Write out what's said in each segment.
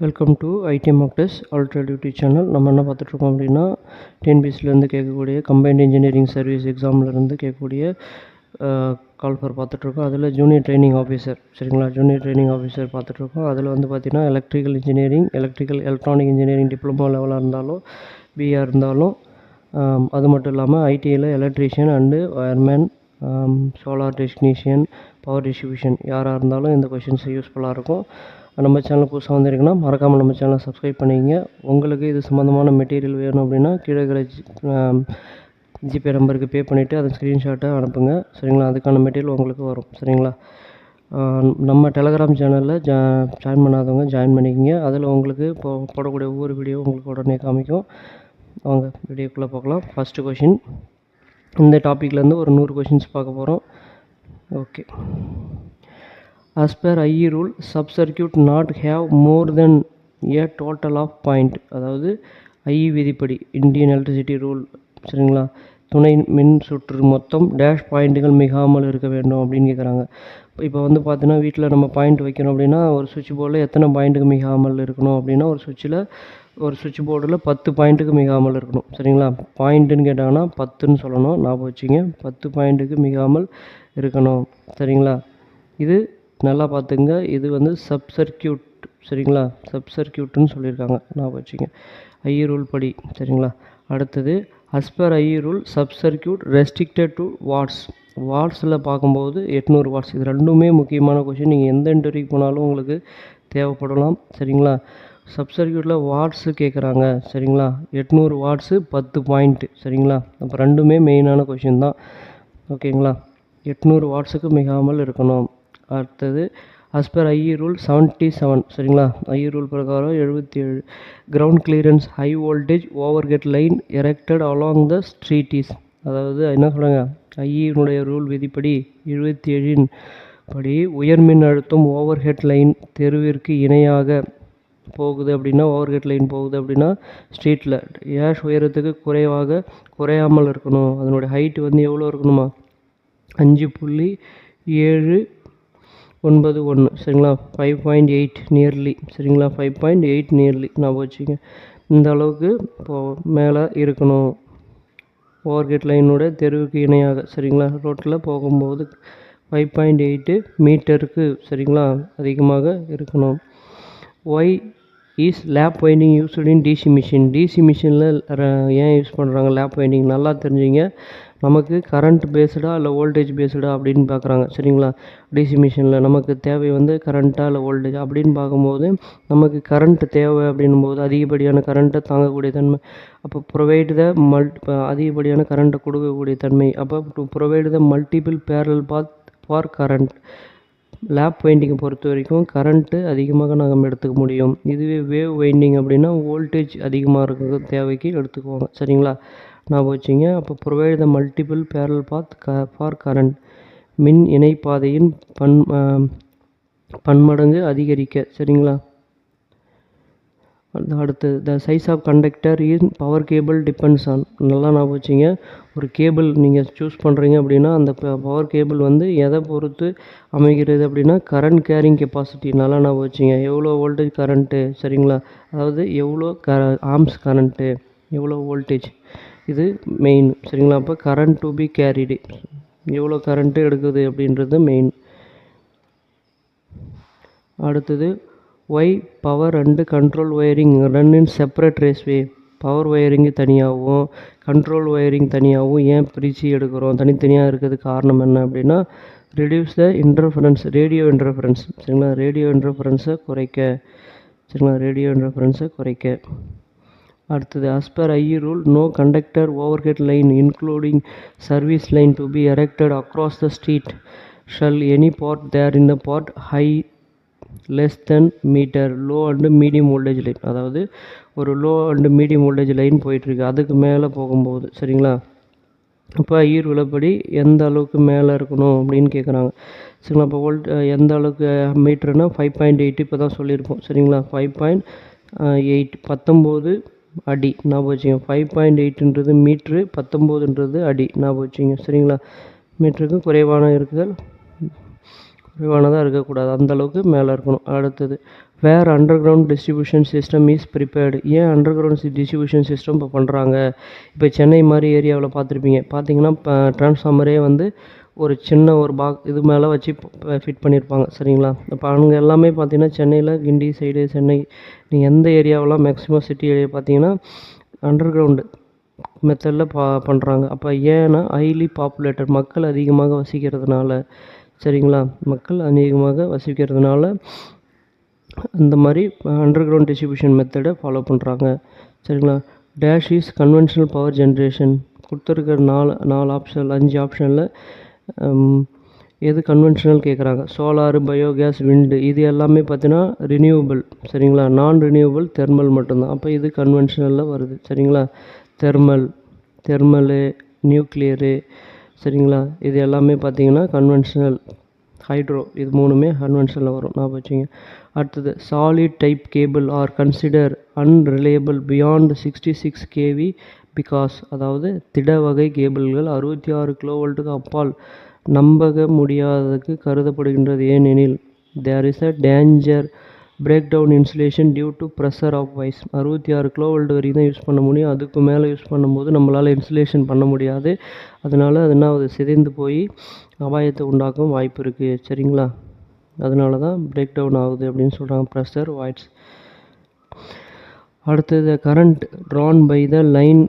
Welcome to IT mark test ultra duty channel. நம்ம என்ன பார்த்துட்ருக்கோம் அப்படின்னா, டிஎன்பிஎஸ்சிலேருந்து கேட்கக்கூடிய கம்பைன்ட் இன்ஜினியரிங் சர்வீஸ் எக்ஸாம்லேருந்து கேட்கக்கூடிய கால்ஃபர் பார்த்துட்ருக்கோம். அதில் ஜூனியர் ட்ரைனிங் ஆஃபீஸர், சரிங்களா, ஜூனியர் ட்ரைனிங் ஆஃபீஸர் பார்த்துட்ருக்கோம். அதில் வந்து பார்த்திங்கன்னா electrical engineering, electronic engineering diploma லெவலாக இருந்தாலும், பிஆர் இருந்தாலும், அது மட்டும் இல்லாமல் ஐடிஐயில் electrician and wireman, solar technician, power distribution யாராக இருந்தாலும் இந்த கொஷின்ஸ் யூஸ்ஃபுல்லாக இருக்கும். நம்ம சேனல் புதுசாக வந்திருக்குன்னா மறக்காமல் நம்ம சேனலை சப்ஸ்கிரைப் பண்ணிக்கங்க. உங்களுக்கு இது சம்மந்தமான மெட்டீரியல் வேணும் அப்படின்னா கீழே இருக்கிற ஜிபே நம்பருக்கு பே பண்ணிவிட்டு அதை ஸ்க்ரீன்ஷாட்டை அனுப்புங்க, சரிங்களா. அதுக்கான மெட்டீரியல் உங்களுக்கு வரும், சரிங்களா. நம்ம டெலகிராம் சேனலில் ஜாயின் பண்ணாதவங்க ஜாயின் பண்ணிக்கங்க. அதில் உங்களுக்கு போடக்கூடிய ஒவ்வொரு வீடியோ உங்களுக்கு உடனே காமிக்கும். அவங்க வீடியோக்குள்ளே பார்க்கலாம். ஃபஸ்ட்டு கொஷின், இந்த டாப்பிக்லேருந்து ஒரு 100 கொஷின்ஸ் பார்க்க போகிறோம். Okay. As per IE rule, sub-circuit not have more than a total of point. அதாவது IE விதிப்படி, இந்தியன் எலக்ட்ரிசிட்டி ரூல், சரிங்களா, துணை மின் சுற்று மொத்தம் டேஷ் பாயிண்ட்டுகள் மிகாமல் இருக்க வேண்டும் அப்படின்னு கேட்குறாங்க. இப்போ வந்து பார்த்தீங்கன்னா வீட்டில் நம்ம பாயிண்ட் வைக்கணும் அப்படின்னா ஒரு சுவிட்ச் போர்டில் எத்தனை பாயிண்ட்டுக்கு மிகாமல் இருக்கணும் அப்படின்னா ஒரு சுவிட்ச் போர்டில் 10 பாயிண்ட்டுக்கு மிகாமல் இருக்கணும், சரிங்களா. பாயிண்ட்டுன்னு கேட்டாங்கன்னா 10ன்னு சொல்லணும், ஞாபகம் வச்சுங்க. 10 பாயிண்ட்டுக்கு மிகாமல் இருக்கணும், சரிங்களா. இது நல்லா பார்த்துங்க. இது வந்து சப் சர்க்கியூட், சரிங்களா, சப் சர்க்கியூட்டுன்னு சொல்லியிருக்காங்க, ஞாபகம் வச்சுங்க ஐஇ ரூல் படி, சரிங்களா. அடுத்தது as per IE rule sub circuit restricted to வாட்ஸில் பார்க்கும்போது 800 வாட்ஸ். இது ரெண்டுமே முக்கியமான கொஷின். நீங்கள் எந்த இன்டர்வியூக்கு போனாலும் உங்களுக்கு தேவைப்படலாம், சரிங்களா. சப் சர்க்கியூட்டில் வாட்ஸு கேட்குறாங்க, சரிங்களா. 800 வாட்ஸு 10 பாயிண்ட்டு, சரிங்களா. அப்போ ரெண்டுமே மெயினான கொஷின் தான், ஓகேங்களா. 800 வாட்ஸுக்கு மிகாமல் இருக்கணும். அடுத்தது as per IE ரூல் 77, சரிங்களா. IE ரூல் பிரகாரம் 77 ground clearance high voltage overhead line erected along the street is. அதாவது என்ன சொல்கிறாங்க, ஐஇனுடைய ரூல் விதிப்படி 77 படி உயர்மின் அழுத்தம் ஓவர்ஹெட் லைன் தெருவிற்கு இணையாக போகுது அப்படின்னா, ஓவர்ஹெட் லைன் போகுது அப்படின்னா ஸ்ட்ரீட்டில் ஏஷ் உயரத்துக்கு குறையாமல் இருக்கணும். அதனுடைய ஹைட்டு வந்து எவ்வளோ இருக்கணுமா, 5.791, சரிங்களா. 5.8 நியர்லி, சரிங்களா. 5.8 நியர்லி நான் வச்சுங்க. இந்த அளவுக்கு மேலே இருக்கணும் ஓவர்ஹெட் லைனோட தெருவுக்கு இணையாக, சரிங்களா. ரோட்டில் போகும்போது 5.8 மீட்டருக்கு, சரிங்களா, அதிகமாக இருக்கணும். Why is lap winding used in DC machine. DC மிஷினில் ஏன் யூஸ் பண்ணுறாங்க லேப் வைண்டிங், நல்லா தெரிஞ்சுங்க. நமக்கு கரண்ட் பேஸ்டா இல்லை வோல்டேஜ் பேஸ்டா அப்படின்னு பார்க்குறாங்க, சரிங்களா. டிசி மிஷினில் நமக்கு தேவை வந்து கரண்ட்டாக இல்லை வோல்டேஜ் அப்படின்னு பார்க்கும்போது நமக்கு கரண்ட் தேவை அப்படின்னும்போது அதிகப்படியான கரண்ட்டை தாங்கக்கூடிய தன்மை, அப்போ ப்ரொவைட் த அதிகப்படியான கரண்ட்டை கொடுக்கக்கூடிய தன்மை, அப்போ to provide the multiple parallel path for current. Lap வைண்டிங்கை பொறுத்த வரைக்கும் கரண்ட்டு அதிகமாக நாங்கள் எடுத்துக்க முடியும். இதுவே வேவ் வைண்டிங் அப்படின்னா வோல்டேஜ் அதிகமாக இருக்கிற தேவைக்கு எடுத்துக்குவாங்க, சரிங்களா. நான் வச்சுங்க. அப்போ provide the multiple parallel path for current, மின் இணைப்பாதையின் பன்மடங்கு அதிகரிக்க, சரிங்களா. அடுத்தது the size of conductor in power cable depends on. நல்லா நான் வச்சுங்க. ஒரு கேபிள் நீங்கள் சூஸ் பண்ணுறீங்க அப்படின்னா அந்த பவர் கேபிள் வந்து எதை பொறுத்து அமைகிறது அப்படின்னா கரண்ட் கேரிங் கெப்பாசிட்டி. நல்லா நான் வச்சுங்க. எவ்வளோ வோல்டேஜ் கரண்ட்டு, சரிங்களா, அதாவது எவ்வளோ ஆம்ஸ் கரண்ட்டு, எவ்வளோ வோல்டேஜ், இது மெயின், சரிங்களா. அப்போ கரண்ட் டு பி கேரிடு, எவ்வளோ கரண்ட்டு எடுக்குது அப்படின்றது மெயின். அடுத்தது why power and control wiring run in separate raceway. Power ஒயரிங்கு தனியாகவும் கண்ட்ரோல் ஒயரிங் தனியாகவும் ஏன் பிரித்து எடுக்கிறோம், தனித்தனியாக இருக்கிறதுக்கு காரணம் என்ன அப்படின்னா reduce the interference, radio interference, சரிங்களா. ரேடியோ இன்டர்ஃபரன்ஸை குறைக்க, சரிங்களா, ரேடியோ இன்டர்ஃபரன்ஸை குறைக்க. அடுத்தது as per IE rule no conductor overhead line including service line to be erected across the street shall any part there in the part high less than meter low and medium voltage line. அதாவது ஒரு low and medium voltage line போயிட்டுருக்கு, அதுக்கு மேலே போகும்போது, சரிங்களா. இப்போ IE ரூலப்படி எந்த அளவுக்கு மேலே இருக்கணும் அப்படின்னு கேட்குறாங்க, சரிங்களா. இப்போ எந்த அளவுக்கு மீட்டர்னா 5.8 இப்போ தான் சொல்லியிருப்போம், சரிங்களா. 5.8 19 அடி ஞாபகம் வச்சுங்க. 5.8ன்றது மீட்ரு, 19ன்றது அடி ஞாபகம் வச்சுங்க, சரிங்களா. மீட்டருக்கு குறைவான இருக்குதல் குறைவானதாக இருக்கக்கூடாது, அந்தளவுக்கு மேலே இருக்கணும். அடுத்தது where underground distribution system is prepared. ஏன் அண்டர் கிரவுண்ட் டிஸ்ட்ரிபியூஷன் சிஸ்டம் இப்போ பண்ணுறாங்க? இப்போ சென்னை மாதிரி ஏரியாவில் பார்த்தீங்கன்னா இப்போ டிரான்ஸ்ஃபார்மரே வந்து ஒரு சின்ன ஒரு இது மேலே வச்சு ஃபிட் பண்ணியிருப்பாங்க, சரிங்களா? இப்போ அவங்க எல்லாமே பார்த்தீங்கன்னா சென்னையில் கிண்டி சைடு சென்னை நீங்கள் எந்த ஏரியாவெலாம் மேக்ஸிமம் சிட்டி ஏரியா பார்த்தீங்கன்னா அண்டர் கிரவுண்டு மெத்தடில் பண்ணுறாங்க. அப்போ ஏன்னா ஹைலி பாப்புலேட்டட் மக்கள் அதிகமாக வசிக்கிறதுனால, சரிங்களா? மக்கள் அதிகமாக வசிக்கிறதுனால இந்த மாதிரி அண்டர் கிரவுண்ட் டிஸ்ட்ரிபியூஷன் மெத்தடை ஃபாலோ பண்ணுறாங்க, சரிங்களா? Dash is conventional power generation. கொடுத்துருக்கிற 5 ஆப்ஷனில் எது கன்வென்ஷனல் கேட்குறாங்க? சோலாரு, பயோகேஸ், விண்டு. இது எல்லாமே பார்த்தீங்கன்னா ரினியூவபிள், சரிங்களா? நான் ரினியூவபிள் தெர்மல் மட்டும்தான். அப்போ இது கன்வென்ஷனலில் வருது, சரிங்களா? தெர்மலு, நியூக்ளியரு, சரிங்களா? இது எல்லாமே பார்த்தீங்கன்னா கன்வென்ஷனல். ஹைட்ரோ, இது 3மே கன்வென்ஷனில் வரும், நான் வச்சுங்க. அடுத்தது solid type cable R consider unreliable beyond 66 kV because. அதாவது திட வகை கேபிள்கள் 66 kV அப்பால் நம்ப முடியாததுக்கு கருதப்படுகின்றது. ஏனெனில் there is a danger break down insulation due to pressure of wise. 66 kV வரைக்கும் தான் யூஸ் பண்ண முடியும். அதுக்கு மேலே யூஸ் பண்ணும்போது நம்மளால் இன்சுலேஷன் பண்ண முடியாது. அதனால் அது என்ன ஆகுது, சிதைந்து போய் அபாயத்தை உண்டாக்கும் வாய்ப்பு இருக்குது, சரிங்களா? அதனால தான் பிரேக் டவுன் ஆகுது அப்படின்னு சொல்கிறாங்க, ப்ரெஷர் வாய்ஸ். அடுத்தது current drawn by the line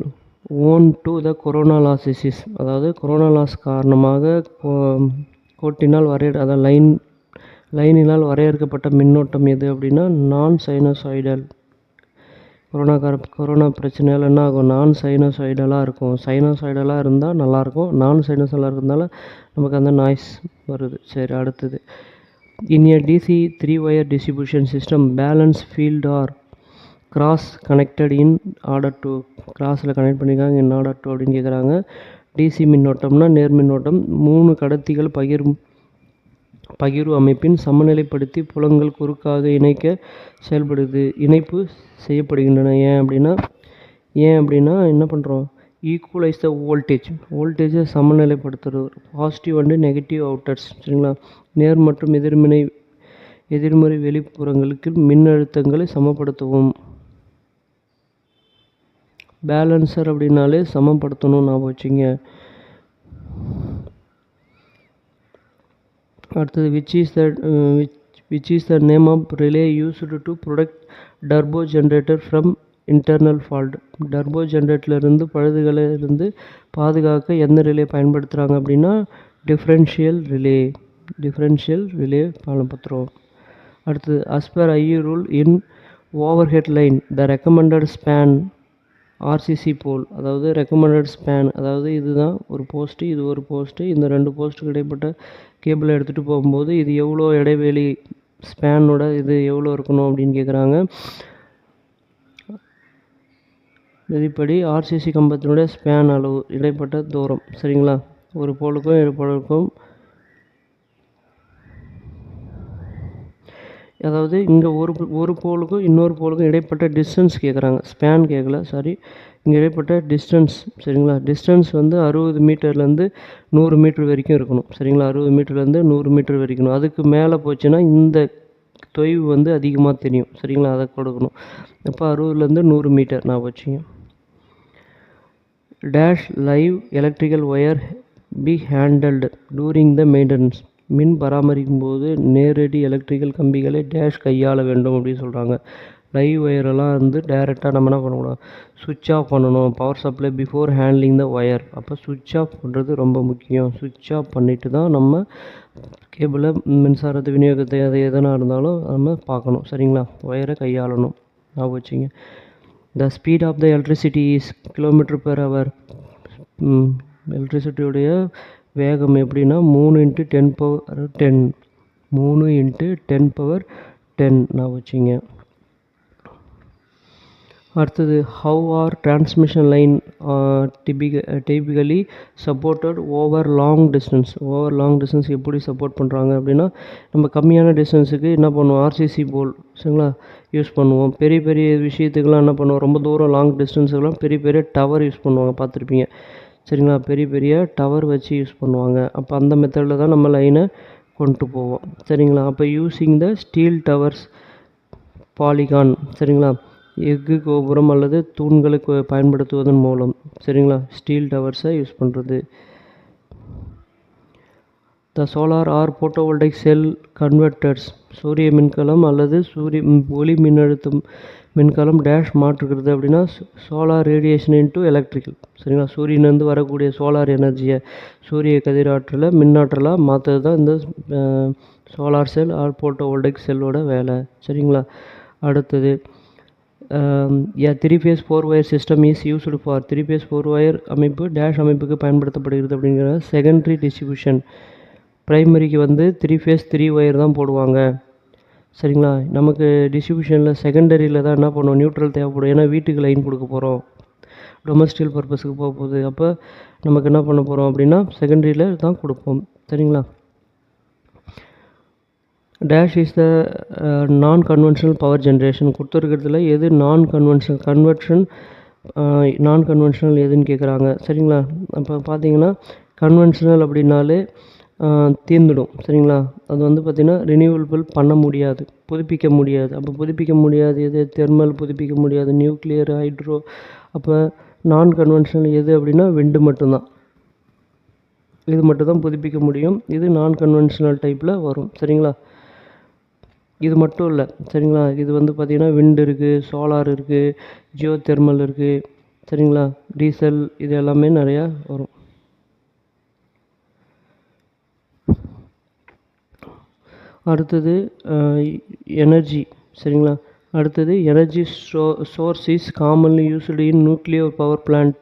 owing to the corona losses. அதாவது கொரோனா லாஸ் காரணமாக கோட்டினால் அதாவது லைனினால் வரையறுக்கப்பட்ட மின்னோட்டம் எது அப்படின்னா நான் சைனசாய்டல். கொரோனா பிரச்சனையால் என்ன ஆகும், நான் சைனசாய்டலாக இருக்கும். சைனசாய்டலாக இருந்தால் நல்லாயிருக்கும், நான் சைனசாய்டலாக இருக்கிறதுனால நமக்கு அந்த நாய்ஸ் வருது. சரி, அடுத்தது in a DC 3 wire distribution system balance field are cross connected in order to. கிராஸில் கனெக்ட் பண்ணியிருக்காங்க இன் ஆர்டர் டு அப்படின்னு கேட்குறாங்க. டிசி மின்னோட்டம்னா நேர் மின்னோட்டம் 3 கடத்திகள் பகிர்வு அமைப்பின் சமநிலைப்படுத்தி புலங்கள் குறுக்காக இணைப்பு செய்யப்படுகின்றன. ஏன் அப்படின்னா என்ன பண்ணுறோம், ஈக்குவலைஸ் த வோல்டேஜை சமநிலைப்படுத்துறது. பாசிட்டிவ் அண்டு நெகட்டிவ் அவுட்டர்ஸ், சரிங்களா? நேர் மற்றும் எதிர்மறை வெளிப்புறங்களுக்கு மின்னழுத்தங்களை சமப்படுத்தவும். பேலன்சர் அப்படின்னாலே சமப்படுத்தணும், ஞாபகம் வச்சுங்க. அடுத்தது which is the name of relay used to protect turbo generator from internal fault. Turbo ஜென்ரேட்டர்லேருந்து பழுதுகளிலிருந்து பாதுகாக்க எந்த ரிலே பயன்படுத்துகிறாங்க அப்படின்னா டிஃப்ரென்ஷியல் ரிலே பயன்படுத்துகிறோம். அடுத்தது as per IE rule in overhead line the recommended span RCC போல். அதாவது ரெக்கமெண்டட் ஸ்பேன், அதாவது இதுதான் ஒரு போஸ்ட்டு, இது ஒரு போஸ்ட்டு, இந்த 2 போஸ்ட்டுக்கு இடைப்பட்ட கேபிளை எடுத்துகிட்டு போகும்போது இது எவ்வளோ இடைவெளி, ஸ்பேனோட இது எவ்வளோ இருக்கணும் அப்படின்னு கேட்குறாங்க. விதிப்படி ஆர்சிசி கம்பத்தினுடைய ஸ்பேன் அளவு, இடைப்பட்ட தூரம், சரிங்களா? ஒரு போலுக்கும் இடைப்படக்கும், அதாவது இங்கே ஒரு போலுக்கும் இன்னொரு போலுக்கும் இடைப்பட்ட டிஸ்டன்ஸ் கேட்குறாங்க, ஸ்பேன் கேட்கல, சாரி. இங்கே இடைப்பட்ட டிஸ்டன்ஸ், சரிங்களா? டிஸ்டன்ஸ் வந்து 60 மீட்டர்லேருந்து 100 மீட்டர் வரைக்கும் இருக்கணும், சரிங்களா? 60 மீட்டர்லேருந்து 100 மீட்டர் வரைக்கும். அதுக்கு மேலே போச்சுன்னா இந்த தொய்வு வந்து அதிகமாக தெரியும், சரிங்களா? அதை கொடுக்கணும். அப்போ 60லேருந்து 100 மீட்டர் நான் வச்சுங்க. Dash live electrical wire be handled during the maintenance. மின் பராமரிக்கும் போது நேரடி எலக்ட்ரிக்கல் கம்பிகளை டேஷ் கையாள வேண்டும் அப்படின்னு சொல்கிறாங்க. லைவ் ஒயரெல்லாம் வந்து டைரெக்டாக நம்ம என்ன பண்ணக்கூடாது, சுவிட்ச் ஆஃப் பண்ணணும். பவர் சப்ளை பிஃபோர் ஹேண்ட்லிங் த ஒயர். அப்போ சுவிட்ச் ஆஃப் பண்ணுறது ரொம்ப முக்கியம். சுவிட்ச் ஆஃப் பண்ணிவிட்டு தான் நம்ம கேபிளை மின்சாரத்தை விநியோகத்தை அது எதனா இருந்தாலும் நம்ம பார்க்கணும், சரிங்களா? ஒயரை கையாளணும், ஞாபகம் வச்சுங்க. The speed of the electricity is km/h. எலக்ட்ரிசிட்டியுடைய வேகம் எப்படின்னா 3 × 10⁻10 3 × 10⁻10 நான் வச்சுங்க. அடுத்தது how are transmission line typically supported over long distance எப்படி சப்போர்ட் பண்ணுறாங்க அப்படின்னா, நம்ம கம்மியான டிஸ்டன்ஸுக்கு என்ன பண்ணுவோம், ஆர்சிசி போல், சரிங்களா, யூஸ் பண்ணுவோம். பெரிய பெரிய விஷயத்துக்கெலாம் என்ன பண்ணுவோம், ரொம்ப தூரம் லாங் டிஸ்டன்ஸுக்கெலாம் பெரிய பெரிய டவர் யூஸ் பண்ணுவாங்க, பார்த்துருப்பீங்க, சரிங்களா? பெரிய பெரிய டவர் வச்சு யூஸ் பண்ணுவாங்க. அப்போ அந்த மெத்தடில் தான் நம்ம லைனை கொண்டு போவோம். சரிங்களா? அப்போ using the steel towers polygon, சரிங்களா? எஃகு கோபுரம் அல்லது தூண்களுக்கு பயன்படுத்துவதன் மூலம், சரிங்களா? ஸ்டீல் டவர்ஸை யூஸ் பண்ணுறது. The solar or photovoltaic cell converters, சூரிய மின்கலம் அல்லது ஒளி மின்னழுத்தம் மின்கலம் டேஷ் மாற்றுகிறது அப்படின்னா சோலார் ரேடியேஷன் இன்ட்டு எலக்ட்ரிக்கல், சரிங்களா? சூரியன்லேருந்து வரக்கூடிய சோலார் எனர்ஜியை சூரிய கதிராற்றலை மின்னாற்றலாக மாற்றுறது தான் இந்த சோலார் செல் ஆர் போட்டோவோல்டைக் செல்லோட வேலை, சரிங்களா? அடுத்தது three phase 4 wire system is used for 3 phase 4 wire அமைப்பு டேஷ் அமைப்புக்கு பயன்படுத்தப்படுகிறது அப்படிங்கிற செகண்டரி டிஸ்ட்ரிபியூஷன். ப்ரைமரிக்கு வந்து 3 phase 3 wire தான் போடுவாங்க, சரிங்களா? நமக்கு டிஸ்ட்ரிபியூஷனில் செகண்டரியில் தான் என்ன பண்ணுவோம், நியூட்ரல் தேவைப்படும். ஏன்னா வீட்டுக்கு லைன் கொடுக்க போகிறோம், டொமஸ்டியல் பர்பஸுக்கு போக போகுது. அப்போ நமக்கு என்ன பண்ண போகிறோம் அப்படின்னா செகண்டரியில் தான் கொடுப்போம், சரிங்களா? டேஷ் இஸ் த நான் கன்வென்ஷனல் பவர் ஜென்ரேஷன் கொடுத்துருக்கிறதுல எது நான் கன்வென்ஷனல் எதுன்னு கேட்குறாங்க, சரிங்களா? அப்போ பார்த்தீங்கன்னா கன்வென்ஷனல் அப்படின்னாலே தீர்ந்துடும், சரிங்களா? அது வந்து பார்த்திங்கன்னா ரினியூவபிள் பண்ண முடியாது, புதுப்பிக்க முடியாது. அப்போ புதுப்பிக்க முடியாது எது, தெர்மல் புதுப்பிக்க முடியாது, நியூக்ளியர், ஹைட்ரோ. அப்போ நான் கன்வென்ஷனல் எது அப்படின்னா விண்டு மட்டும்தான், இது மட்டும்தான் புதுப்பிக்க முடியும். இது நான் கன்வென்ஷனல் டைப்பில் வரும், சரிங்களா? இது மட்டும் இல்லை, சரிங்களா? இது வந்து பார்த்திங்கன்னா விண்ட் இருக்குது, சோலார் இருக்குது, ஜியோ தெர்மல் இருக்குது, சரிங்களா? டீசல், இது எல்லாமே நிறையா வரும். அடுத்தது எனர்ஜி, சரிங்களா? அடுத்தது energy source is commonly used in nuclear power plant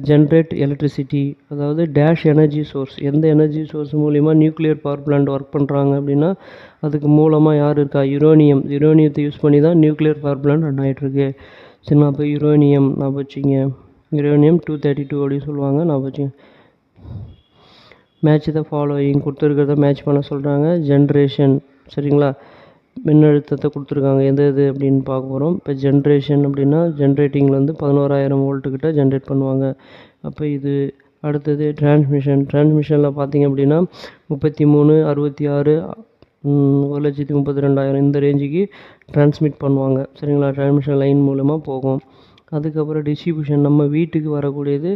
generate electricity. அதாவது டேஷ் எனர்ஜி சோர்ஸ், எந்த எனர்ஜி சோர்ஸ் மூலிமா நியூக்ளியர் பவர் பிளான்ட் ஒர்க் பண்ணுறாங்க அப்படின்னா அதுக்கு மூலமாக யார் இருக்கா, யுரேனியத்தை யூஸ் பண்ணி தான் நியூக்ளியர் பவர் பிளான்ட் ரன் ஆகிட்டுருக்கு, சரிங்களா? அப்போ யுரேனியம் ஞாபகம் வச்சுங்க, யுரேனியம் 232 அப்படின்னு சொல்லுவாங்க, ஞாபகம் வச்சுங்க. மேட்ச் த ஃபாலோயிங் கொடுத்துருக்கிறத மேட்ச் பண்ண சொல்கிறாங்க. ஜென்ரேஷன், சரிங்களா? மின்னழுத்தத்தை கொடுத்துருக்காங்க, எந்த இது அப்படின்னு பார்க்க போகிறோம். இப்போ ஜென்ரேஷன் அப்படின்னா ஜென்ரேட்டிங்கில் வந்து 11,000 வோல்ட்டுக்கிட்ட ஜென்ரேட் பண்ணுவாங்க. அப்போ இது அடுத்தது டிரான்ஸ்மிஷனில் பார்த்திங்க அப்படின்னா 33, 66, 1,32,000 இந்த ரேஞ்சுக்கு டிரான்ஸ்மிட் பண்ணுவாங்க, சரிங்களா? டிரான்ஸ்மிஷன் லைன் மூலமாக போகும். அதுக்கப்புறம் டிஸ்ட்ரிபியூஷன் நம்ம வீட்டுக்கு வரக்கூடியது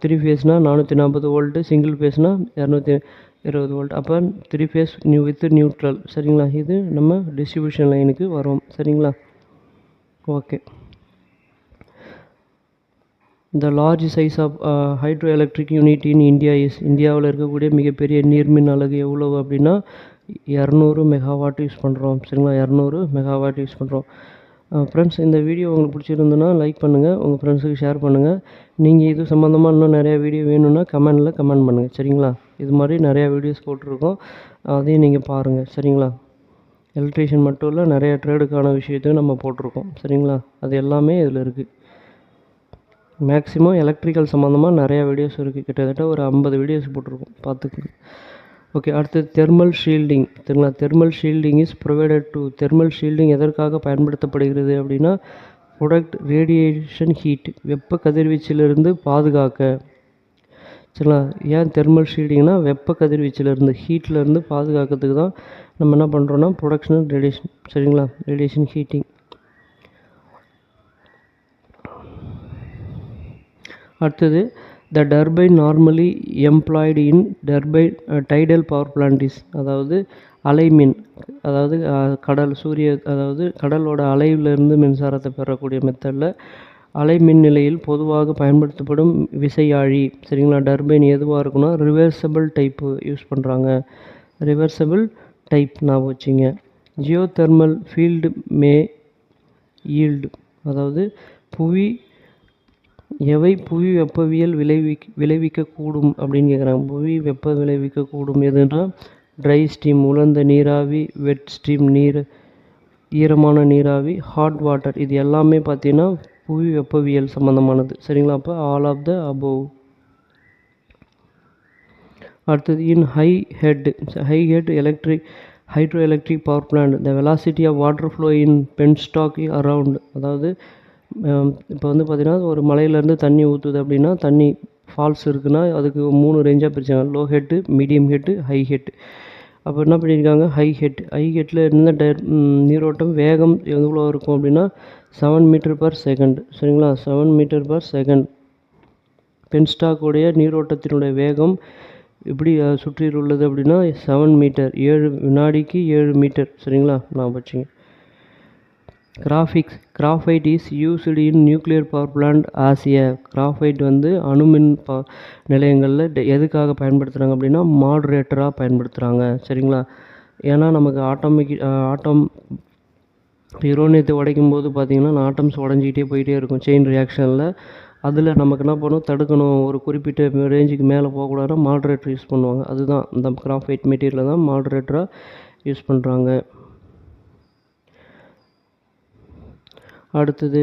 3 ஃபேஸ்னால் 440 வோல்ட்டு, சிங்கிள் ஃபேஸ்னால் 220 வோல்ட். அப்போ 3 ஃபேஸ் வித் நியூட்ரல், சரிங்களா? இது நம்ம டிஸ்ட்ரிபியூஷன் லைனுக்கு வரும், சரிங்களா? ஓகே. இந்த large size of hydro electric unit in இந்தியாவில் இருக்கக்கூடிய மிகப்பெரிய நீர்மின் அலகு எவ்வளவு அப்படின்னா 200 மெகாவாட் யூஸ் பண்ணுறோம், சரிங்களா? 200 மெகாவாட் யூஸ் பண்ணுறோம். ஃப்ரெண்ட்ஸ், இந்த வீடியோ உங்களுக்கு பிடிச்சிருந்துன்னா லைக் பண்ணுங்கள், உங்கள் ஃப்ரெண்ட்ஸுக்கு ஷேர் பண்ணுங்கள். நீங்கள் இது சம்மந்தமாக இன்னும் நிறையா வீடியோ வேணும்னா கமெண்ட் பண்ணுங்கள், சரிங்களா? இது மாதிரி நிறையா வீடியோஸ் போட்டிருக்கோம், அதையும் நீங்கள் பாருங்கள், சரிங்களா? எலக்ட்ரிஷியன் மட்டும் இல்லை, நிறைய ட்ரேடுக்கான விஷயத்தையும் நம்ம போட்டிருக்கோம், சரிங்களா? அது எல்லாமே இதில் இருக்குது. மேக்ஸிமம் எலக்ட்ரிக்கல் சம்மந்தமாக நிறையா வீடியோஸ் இருக்குது, கிட்டத்தட்ட ஒரு 50 வீடியோஸ் போட்டிருக்கோம், பார்த்துக்குங்க. ஓகே. அடுத்தது தெர்மல் ஷீல்டிங், சரிங்களா? Thermal shielding is provided to. Thermal shielding எதற்காக பயன்படுத்தப்படுகிறது அப்படின்னா ப்ரொடக்ட் ரேடியேஷன் ஹீட், வெப்ப கதிர்வீச்சிலிருந்து பாதுகாக்க, சரிங்களா? ஏன் தெர்மல் ஷீல்டிங்னா வெப்ப கதிர்வீச்சிலிருந்து ஹீட்லேருந்து பாதுகாக்கிறதுக்கு தான் நம்ம என்ன பண்ணுறோன்னா ப்ரொடக்ஷன் ரேடியேஷன், சரிங்களா? Radiation heating. அடுத்தது the turbine normally employed in tidal power plant is. அதாவது அலைமின், அதாவது கடலோட அலைவிலிருந்து மின்சாரத்தை பெறக்கூடிய மெத்தடில் அலைமின் நிலையில் பொதுவாக பயன்படுத்தப்படும் விசையாழி, சரிங்களா? டர்பைன் எதுவாக இருக்குன்னா ரிவர்சபிள் டைப்பு யூஸ் பண்ணுறாங்க, ரிவர்சபிள் டைப் ஞாபகம் வச்சுங்க. ஜியோ தெர்மல் ஃபீல்டு மே ஈல்டு, அதாவது எவை புவி வெப்பவியல் விளைவிக்கக்கூடும் அப்படின்னு கேட்குறாங்க. புவி வெப்ப விளைவிக்கக்கூடும் எதுனா ட்ரை ஸ்டீம் உலர்ந்த நீராவி, வெட் ஸ்டீம் ஈரமான நீராவி, ஹாட் வாட்டர், இது எல்லாமே பார்த்தீங்கன்னா புவி வெப்பவியல் சம்மந்தமானது, சரிங்களா? அப்போ ஆல் ஆஃப் த அபோவ். அடுத்தது in high head hydro electric power plant the velocity of water flow in penstock around. அதாவது இப்போ வந்து பார்த்திங்கன்னா ஒரு மலையிலேருந்து தண்ணி ஊற்றுது அப்படின்னா, தண்ணி ஃபால்ஸ் இருக்குன்னா அதுக்கு 3 ரேஞ்சாக பிரிச்சாங்க, low head, medium head, high head. அப்போ என்ன பண்ணியிருக்காங்க, ஹை ஹெட்டில் இருந்த நீரோட்டம் வேகம் எவ்வளோ இருக்கும் அப்படின்னா 7 மீட்டர்/செகண்ட். சரிங்களா, 7 மீட்டர்/செகண்ட். பென்ஸ்டாக் உடைய நீரோட்டத்தினுடைய வேகம் இப்படி சுற்றியுள்ளது அப்படின்னா 7 மீட்டர், 7 வினாடிக்கு 7 மீட்டர். சரிங்களா, நான் வச்சுங்க. Graphite is used in nuclear power plant ஆசிய. கிராஃபைட் வந்து அணுமின் நிலையங்களில் எதுக்காக பயன்படுத்துகிறாங்க அப்படின்னா மாடுரேட்டராக பயன்படுத்துகிறாங்க. சரிங்களா, ஏன்னா நமக்கு ஆட்டம் யுரேனியத்தை உடைக்கும் போது பார்த்திங்கன்னா ஆட்டம்ஸ் உடஞ்சிக்கிட்டே போயிட்டே இருக்கும் செயின் ரியாக்ஷனில். அதில் நமக்கு என்ன பண்ணணும், தடுக்கணும், ஒரு குறிப்பிட்ட ரேஞ்சுக்கு மேலே போகக்கூடாதுன்னா மாடுரேட்டர் யூஸ் பண்ணுவாங்க. அதுதான் இந்த கிராஃபைட் மெட்டீரியலை தான் மாடுரேட்டராக யூஸ் பண்ணுறாங்க. அடுத்தது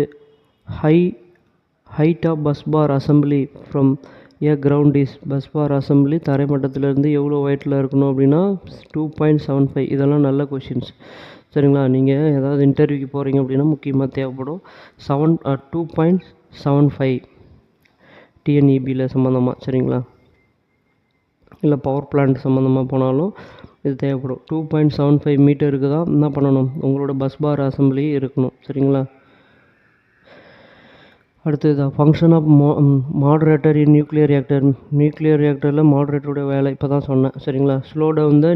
height of busbar assembly from a ground is. Busbar assembly தரைமட்டத்திலேருந்து எவ்வளோ ஹைட்டில் இருக்கணும் அப்படின்னா 2.75. இதெல்லாம் நல்ல கொஷின்ஸ். சரிங்களா, நீங்கள் ஏதாவது இன்டர்வியூக்கு போகிறீங்க அப்படின்னா முக்கியமாக தேவைப்படும். 2.75 டிஎன்இபியில் சம்மந்தமாக. சரிங்களா, இல்லை பவர் பிளான்ட் சம்மந்தமாக போனாலும் இது தேவைப்படும். 2.75 மீட்டருக்கு தான் என்ன பண்ணணும், உங்களோட பஸ்பார் அசம்பிளி இருக்கணும். சரிங்களா. அடுத்தது function of moderator in nuclear reactor. Nuclear ரியாக்டரில் மாடுரேட்டருடைய வேலை இப்போ தான் சொன்னேன். சரிங்களா. Slow down the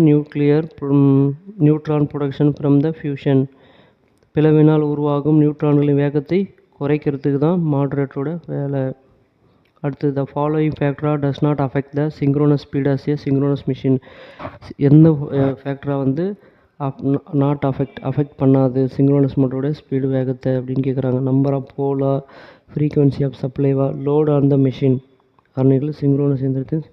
neutron production from the fusion. பிளவினால் உருவாகும் நியூட்ரான்களின் வேகத்தை குறைக்கிறதுக்கு தான் மாடுரேட்டரோட வேலை. அடுத்தது the following factor does not affect the synchronous speed as a synchronous machine. எந்த ஃபேக்டரா வந்து நாட் அஃபெக்ட் பண்ணாது சிங்க்ரோனஸ் மோட்டரோட ஸ்பீடு வேகத்தை அப்படின்னு கேட்குறாங்க. நம்பர் ஆஃப் போலா, ஃப்ரீக்வன்சி ஆஃப் சப்ளைவா, லோட் ஆன் த மிஷின். காரணிகள் சிங்க்ரோனஸ் இயந்திரத்தின்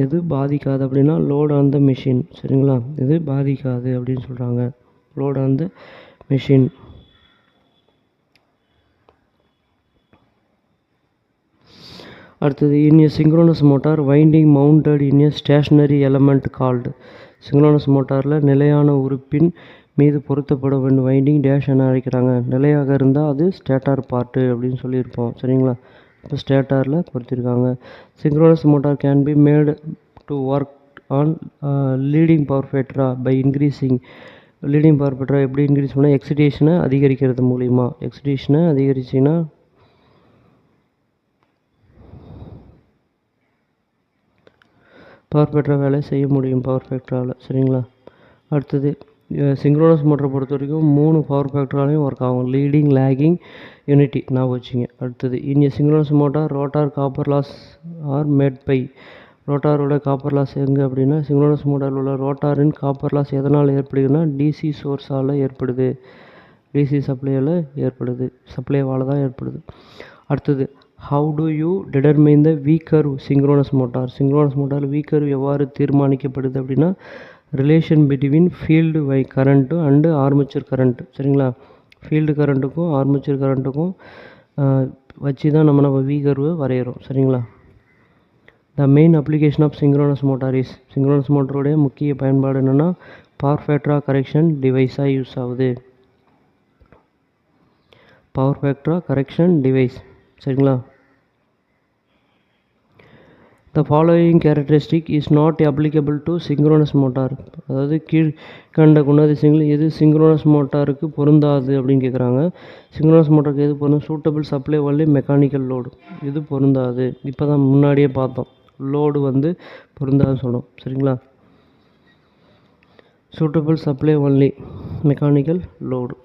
எது பாதிக்காது அப்படின்னா லோட் ஆன் த மிஷின். சரிங்களா, இது பாதிக்காது அப்படின்னு சொல்கிறாங்க. Load on the machine. அடுத்தது in A synchronous motor winding mounted in A stationery element called. Synchronous மோட்டாரில் நிலையான உறுப்பின் மீது பொருத்தப்பட வேண்டும் வைண்டிங் டேஷ் என அழைக்கிறாங்க. நிலையாக இருந்தால் அது ஸ்டேட்டார் பார்ட்டு அப்படின்னு சொல்லியிருப்போம். சரிங்களா, இப்போ ஸ்டேட்டாரில் பொருத்திருக்காங்க. Synchronous motor can be made to work on leading power factor by increasing. Leading power factor எப்படி இன்க்ரீஸ் பண்ணால் எக்ஸிடேஷனை அதிகரிக்கிறது மூலிமா. எக்ஸிடேஷனை அதிகரிச்சின்னா பவர் ஃபேக்டரா வேலை செய்ய முடியும் பவர் ஃபேக்டரால். சரிங்களா. அடுத்தது சிங்க்ரோனஸ் மோட்டரை பொறுத்த வரைக்கும் 3 பவர் ஃபேக்டராலையும் ஒர்க் ஆகும். லீடிங், லேகிங், யூனிட்டி நான் வச்சுங்க. அடுத்தது in synchronous motor rotor copper loss are made by. ரோட்டாரோட காப்பர் லாஸ் எங்கே அப்படின்னா சிங்க்ரோனஸ் மோட்டாரில் உள்ள ரோட்டாரின் காப்பர் லாஸ் எதனால் ஏற்படுதுன்னா டிசி சோர்ஸால் ஏற்படுது. டிசி சப்ளைவால் தான் ஏற்படுது. அடுத்தது how do you determine the V curve synchronous motor. Synchronous motor V curve எவ்வாறு தீர்மானிக்கப்படுது அப்படின்னா relation between field current and armature current. சரிங்களா, ஃபீல்டு கரண்ட்டுக்கும் ஆர்மேச்சர் கரண்ட்டுக்கும் வச்சு தான் நம்ம வி கர்வை வரைகிறோம். சரிங்களா. The main application of synchronous motor is. Synchronous மோட்டருடைய முக்கிய பயன்பாடு என்னென்னா பவர் ஃபேக்டரா கரெக்ஷன் டிவைஸாக யூஸ் ஆகுது. Power factor correction device. சரிங்களா. The following characteristic is not applicable to synchronous motor. அதாவது கீழ்கண்ட குணாதிசயங்கள் எது சிங்க்ரோனஸ் மோட்டாருக்கு பொருந்தாது அப்படின்னு கேட்குறாங்க. சிங்க்ரோனஸ் மோட்டாருக்கு எது பொருந்தும்? Suitable supply only mechanical load. இது பொருந்தாது. இப்போ தான் முன்னாடியே பார்த்தோம் லோடு வந்து பொருந்தாதுன்னு சொன்னோம். சரிங்களா. Suitable supply only mechanical load.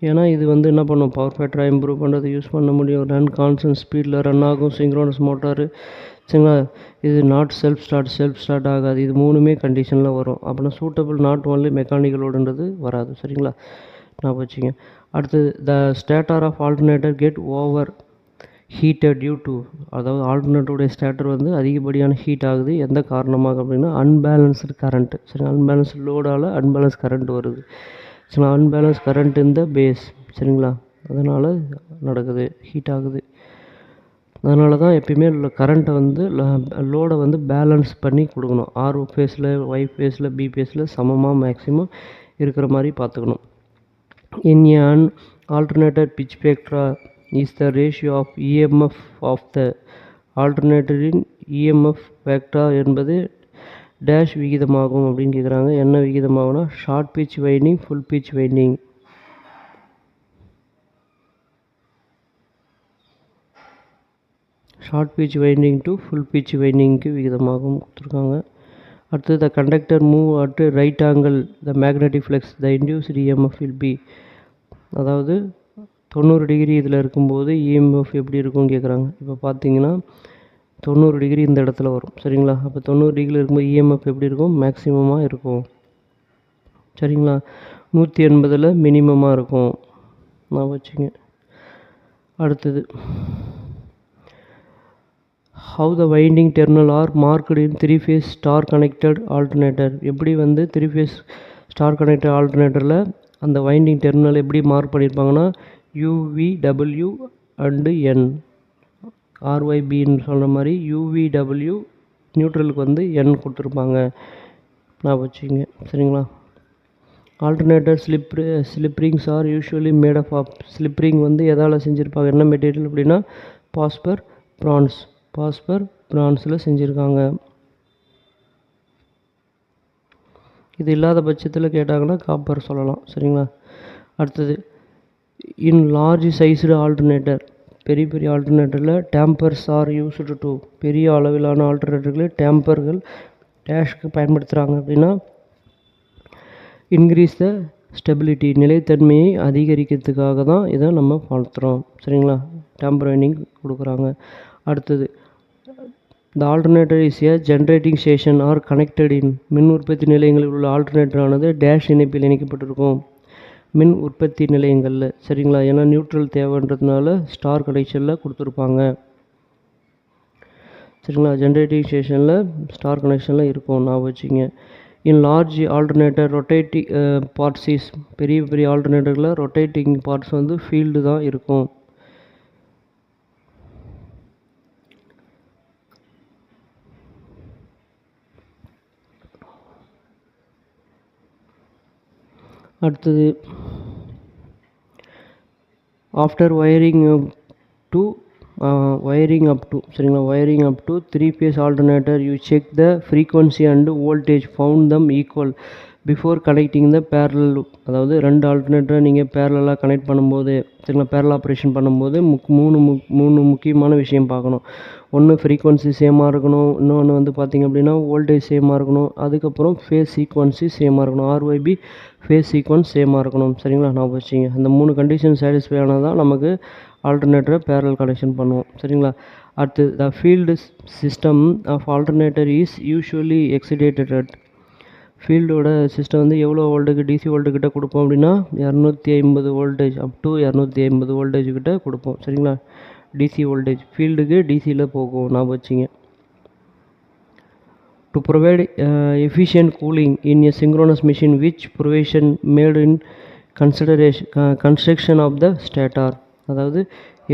ஏன்னா இது வந்து என்ன பண்ணும் பவர் ஃபேக்டராக இம்ப்ரூவ் பண்ணுறது யூஸ் பண்ண முடியும். ரன் கான்ஸ்டன்ட் ஸ்பீடில் ரன் ஆகும் சிங்க்ரோனஸ் மோட்டாரு. சரிங்களா. இது நாட் செல்ஃப் ஸ்டார்ட் ஆகாது. இது 3மே கண்டிஷனில் வரும். அப்படின்னா சூட்டபிள் நாட் ஒன்லி மெக்கானிக்கலோடுன்றது வராது. சரிங்களா, நான் வச்சுங்க. அடுத்தது the stator of alternator get overheated due to. அதாவது ஆல்டர்னேட்டருடைய ஸ்டேட்டர் வந்து அதிகப்படியான ஹீட் ஆகுது. எந்த காரணமாக அப்படின்னா அன்பேலன்ஸ்டு கரண்ட்டு. சரி, அன்பேலன்ஸ்டு லோடால் அன்பேலன்ஸ் கரண்ட் வருது. சரிங்களா, அன்பேலன்ஸ் கரண்ட் இந்த பேஸ். சரிங்களா, அதனால் நடக்குது, ஹீட் ஆகுது. அதனால தான் எப்பயுமே கரண்ட்டை வந்து லோடை வந்து பேலன்ஸ் பண்ணி கொடுக்கணும். ஆர் ஃபேஸில், ஒய் ஃபேஸில், பி ஃபேஸில் சமமாக மேக்ஸிமம் இருக்கிற மாதிரி பார்த்துக்கணும். இன் அன் ஆல்டர்னேட்டர் பிட்ச் ஃபேக்டரா is the ratio of EMF of the ஆல்டர்னேட்டரின் இஎம்எஃப் வெக்டார் என்பது டேஷ் விகிதமாகும் அப்படின்னு கேட்குறாங்க. என்ன விகிதமாகும்னா short pitch winding, full pitch winding. Short pitch winding to full pitch வைண்டிங்க்கு விகிதமாகவும் கொடுத்துருக்காங்க. அடுத்தது the conductor move at right angle the magnetic flux the induced EMF will be. அதாவது 90 டிகிரி இதில் இருக்கும்போது இஎம்எஃப் எப்படி இருக்கும்னு கேட்குறாங்க. இப்போ பார்த்தீங்கன்னா 90 டிகிரி இந்த இடத்துல வரும், சரிங்களா? அப்போ 90 டிகிரியில் இருக்கும்போது இஎம்எஃப் எப்படி இருக்கும்? மேக்ஸிமமாக இருக்கும், சரிங்களா? 180 மினிமமாக இருக்கும், நான் வச்சுங்க. அடுத்தது how the winding terminal are marked in 3-phase star connected alternator. எப்படி 3-phase star connected alternatorல அந்த வைண்டிங் டெர்மினல் எப்படி மார்க் பண்ணியிருப்பாங்கன்னா UVW அண்டு N, RYBன்னு சொல்கிற மாதிரி UVW நியூட்ரலுக்கு N கொடுத்துருப்பாங்க, நான் வச்சுங்க, சரிங்களா? Alternator slip rings are usually made of slip ring எதால் செஞ்சுருப்பாங்க, என்ன மெட்டீரியல் அப்படின்னா பாஸ்பர் பிரான்ஸில் செஞ்சுருக்காங்க. இது இல்லாத பட்சத்தில் கேட்டாங்கன்னா காப்பர் சொல்லலாம், சரிங்களா? அடுத்தது இன் லார்ஜ் சைஸ்டு ஆல்டர்னேட்டர், பெரிய ஆல்டர்னேட்டரில் டேம்பர்ஸ் ஆர் யூஸ்டு டு, பெரிய அளவிலான ஆல்டர்னேட்டர்களில் டேம்பர்கள் டேஷ்க்கு பயன்படுத்துகிறாங்க அப்படின்னா இன்க்ரீஸ் த ஸ்டெபிலிட்டி, நிலைத்தன்மையை அதிகரிக்கிறதுக்காக தான் இதை நம்ம பார்த்துறோம், சரிங்களா? டேம்பர் வைண்டிங் கொடுக்குறாங்க. அடுத்தது the alternator is a generating station are connected in, மின் உற்பத்தி நிலையங்களில் உள்ள ஆல்டர்னேட்டரானது டேஷ் இணைப்பில் இணைக்கப்பட்டிருக்கும், மின் உற்பத்தி நிலையங்களில், சரிங்களா? ஏன்னா நியூட்ரல் தேவைன்றதுனால ஸ்டார் கனெக்ஷனில் கொடுத்துருப்பாங்க, சரிங்களா? ஜென்ரேட்டிங் ஸ்டேஷனில் ஸ்டார் கனெக்ஷனில் இருக்கும், நான் வச்சுங்க. In large alternator rotating parts is, பெரிய ஆல்டர்னேட்டரில் ரொட்டேட்டிங் பார்ட்ஸ் ஃபீல்டு தான் இருக்கும். அடுத்தது ஆஃப்டர் ஒயரிங் அப் டு சரிங்களா, wiring up to 3-phase alternator you check the frequency and voltage found them equal before connecting the parallel. அதாவது 2 ஆல்டர்னேட்டரை நீங்கள் பேரலாக connect பண்ணும்போது, சரிங்களா, பேரல் ஆப்ரேஷன் பண்ணும்போது மூணு முக்கியமான விஷயம் பார்க்கணும். ஒன்று ஃப்ரீக்வன்சி சேமாக இருக்கணும், இன்னொன்று பார்த்திங்க அப்படின்னா வோல்டேஜ் சேமாக இருக்கணும், அதுக்கப்புறம் ஃபேஸ் சீக்வன்சி சேமாக இருக்கணும், RYB ஃபேஸ் சீக்வன்ஸ் சேமாக இருக்கணும், சரிங்களா? நான் வச்சிங்க அந்த 3 கண்டிஷன் சாட்டிஸ்ஃபை ஆனால் தான் நமக்கு ஆல்டர்னேட்டரை பேரல் கனெக்ஷன் பண்ணுவோம், சரிங்களா? அடுத்து the field system of alternator is usually excitated at, ஃபீல்டோட சிஸ்டம் எவ்வளோ வோல்ட்டுக்கு டிசி வோல்ட்டுக்கிட்ட கொடுப்போம் அப்படின்னா 250 வோல்டேஜ், அப் டு 250 வோல்டேஜ் கிட்ட கொடுப்போம், சரிங்களா? டிசி வோல்டேஜ் ஃபீல்டுக்கு டிசியில் போகும், நான் வச்சிங்க. To provide efficient cooling in a synchronous machine which provision made in construction of the stator. அதாவது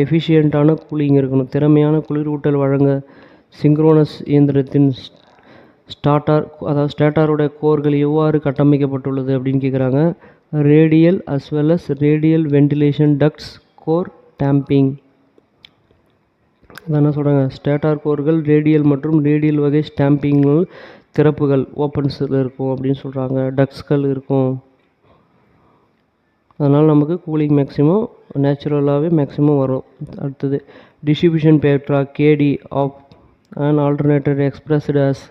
எஃபிஷியண்ட்டான கூலிங் இருக்கணும், திறமையான குளிரூட்டல் வழங்க சிங்க்ரோனஸ் இயந்திரத்தின் ஸ்டார்டார், அதாவது ஸ்டேட்டாரோட கோர்கள் எவ்வாறு கட்டமைக்கப்பட்டுள்ளது அப்படின்னு கேட்குறாங்க. Radial as well as radial ventilation ducts core damping. அதான் என்ன சொல்கிறாங்க, ஸ்டேட்டார் கோர்கள் ரேடியல் மற்றும் ரேடியல் வகை ஸ்டாம்பிங்கள் திறப்புகள் ஓப்பன்ஸில் இருக்கும் அப்படின்னு சொல்கிறாங்க, டக்ஸ்கள் இருக்கும். அதனால் நமக்கு கூலிங் மேக்ஸிமம் நேச்சுரலாகவே மேக்ஸிமம் வரும். அடுத்தது distribution spectra KD of and alternator expressed as,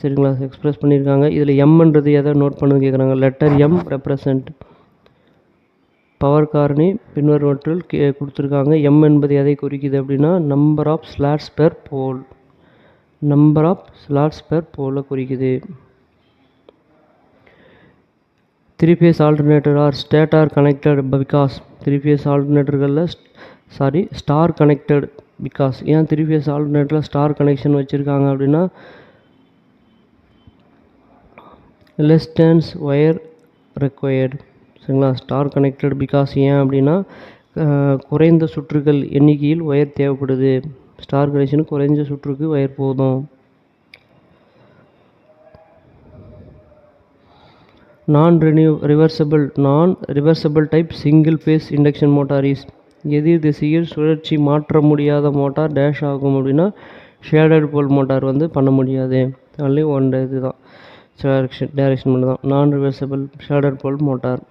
சரிங்களா, எக்ஸ்பிரஸ் பண்ணியிருக்காங்க. இதில் எம்ன்றது எதை நோட் பண்ணுன்னு கேட்குறாங்க. லெட்டர் M ரெப்ரசன்ட் பவர் காரணி பின்வருவற்றில் கொடுத்துருக்காங்க. M என்பது எதை குறிக்குது அப்படின்னா number of slots per pole, number of slots per போலை குறிக்குது. 3-phase alternator are stator connected because, 3-phase ஆல்டர்னேட்டர்களில் ஸ்டார் கனெக்டட் பிகாஸ். ஏன் 3-phase ஆல்டர்னேட்டரில் ஸ்டார் கனெக்ஷன் வச்சுருக்காங்க அப்படின்னா லெஸ் டென்ஸ் ஒயர் ரெக்வயர்டு, சரிங்களா? ஸ்டார் கனெக்டட் பிகாஸ் ஏன் அப்படின்னா குறைந்த சுற்றுகள் எண்ணிக்கையில் ஒயர் தேவைப்படுது, ஸ்டார் கனெக்ஷனுக்கு குறைஞ்ச சுற்றுக்கு ஒயர் போதும். நான் reversible type single phase induction motor is, எதிர் திசையில் சுழற்சி மாற்ற முடியாத மோட்டார் டேஷ் ஆகும் அப்படின்னா ஷேடட் போல் மோட்டார் வந்து பண்ண முடியாது. only ஒன் இது தான் டைரக்ஷன் மட்டும் தான். Non reversible shaded pole motor.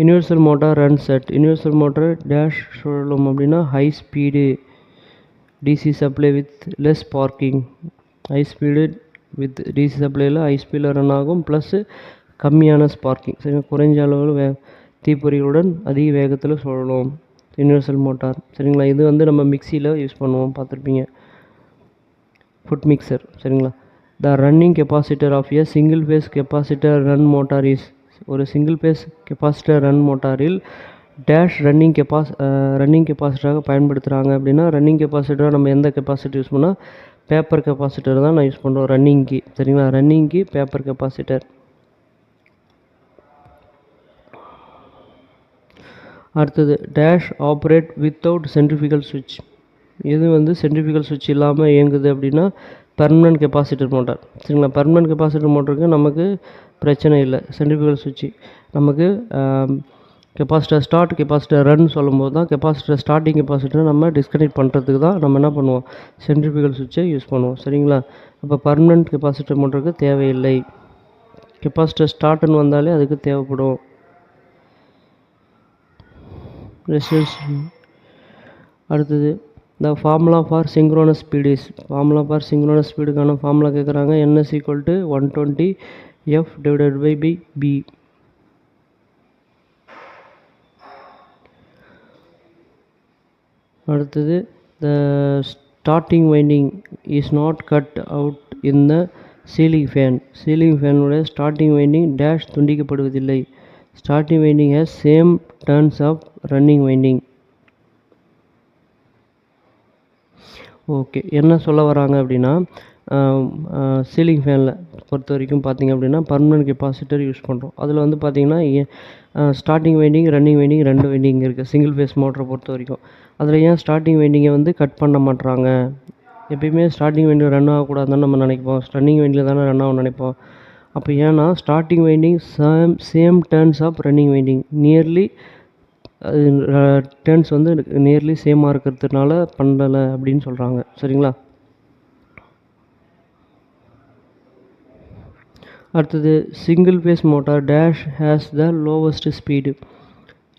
Universal motor run set. Universal motor dash சுழலும் அப்படின்னா high speed DC supply with less sparking. High speed with DC சப்ளையில் ஹை ஸ்பீடில் ரன் ஆகும், ப்ளஸ்ஸு கம்மியான ஸ்பார்க்கிங். சரிங்களா, குறைஞ்ச அளவில் தீப்பொறிகளுடன் அதிக வேகத்தில் சுழலும் யூனிவர்சல் மோட்டார். சரிங்களா, இது வந்து நம்ம மிக்சியில் யூஸ் பண்ணுவோம், பார்த்துருப்பீங்க, ஃபுட் மிக்சர். சரிங்களா. The running capacitor of a single phase capacitor run motor is. ஒரு சிங்கிள் ஃபேஸ் கெப்பாசிட்டர் ரன் மோட்டாரில் டேஷ் ரன்னிங் கெப்பாசிட்டராக பயன்படுத்துகிறாங்க அப்படின்னா ரன்னிங் கெப்பாசிட்டராக நம்ம எந்த கெப்பாசிட்டர் யூஸ் பண்ணால் பேப்பர் கெப்பாசிட்டர் தான் நான் யூஸ் பண்ணுறோம் ரன்னிங்க்கு. சரிங்களா, ரன்னிங்க்கு பேப்பர் கெப்பாசிட்டர். அடுத்தது டேஷ் ஆப்ரேட் வித்தவுட் சென்ட்ரிஃபிகல் சுவிட்ச். இது வந்து சென்ட்ரிஃபிகல் சுவிட்ச் இல்லாமல் இயங்குது அப்படின்னா பெர்மனன்ட் கெப்பாசிட்டர் மோட்டார். சரிங்களா, பெர்மனன்ட் கெப்பாசிட்டர் மோட்டருக்கு நமக்கு பிரச்சனை இல்லை. சென்ட்ரிஃபிகல் சுவிட்ச் நமக்கு கெப்பாசிட்டர் ஸ்டார்ட் கெப்பாசிட்டர் ரன் சொல்லும்போது தான் கெப்பாசிட்டர் ஸ்டார்டிங் கெப்பாசிட்டரை நம்ம டிஸ்கனெக்ட் பண்ணுறதுக்கு தான் நம்ம என்ன பண்ணுவோம், சென்ட்ரிஃபிகல் சுவிட்சை யூஸ் பண்ணுவோம். சரிங்களா, அப்போ பர்மனன்ட் கெப்பாசிட்டர் மோட்டருக்கு தேவையில்லை. கெப்பாசிட்டர் ஸ்டார்ட்னு வந்தாலே அதுக்கு தேவைப்படும். அடுத்தது the formula for synchronous speed is. Formula for synchronous ஸ்பீடுக்கான ஃபார்முலா கேட்குறாங்க. NS = 120 F/B. அடுத்தது the starting winding is not cut out in the ceiling fan. Ceiling ஃபேனுடைய ஸ்டார்டிங் வைண்டிங் டேஷ் துண்டிக்கப்படுவதில்லை. Starting winding has same turns of running winding. Okay, என்ன சொல்ல வராங்க அப்படின்னா ceiling ஃபேனில் பொறுத்த வரைக்கும் பார்த்திங்க அப்படின்னா பர்மனன்ட் கெப்பாசிட்டர் யூஸ் பண்ணுறோம். அதில் வந்து பார்த்திங்கன்னா starting winding running winding 2 winding இருக்குது சிங்கிள் ஃபேஸ் மோட்டரை பொறுத்த வரைக்கும். அதில் ஏன் ஸ்டார்டிங் வைண்டிங்கை வந்து கட் பண்ண மாட்டுறாங்க? எப்பயுமே ஸ்டார்டிங் வைண்டிங் ரன் ஆகக்கூடாதுன்னு நம்ம நினைப்போம், ரன்னிங் வைண்டிங்கில் தானே ரன் ஆகும்னு நினைப்போம். அப்போ ஏன்னா starting winding same turns of running winding nearly அது டர்ன்ஸ் வந்து நியர்லி சேமாக இருக்கிறதுனால பண்ணலை அப்படின்னு சொல்கிறாங்க. சரிங்களா. அடுத்தது single phase motor dash has the lowest speed.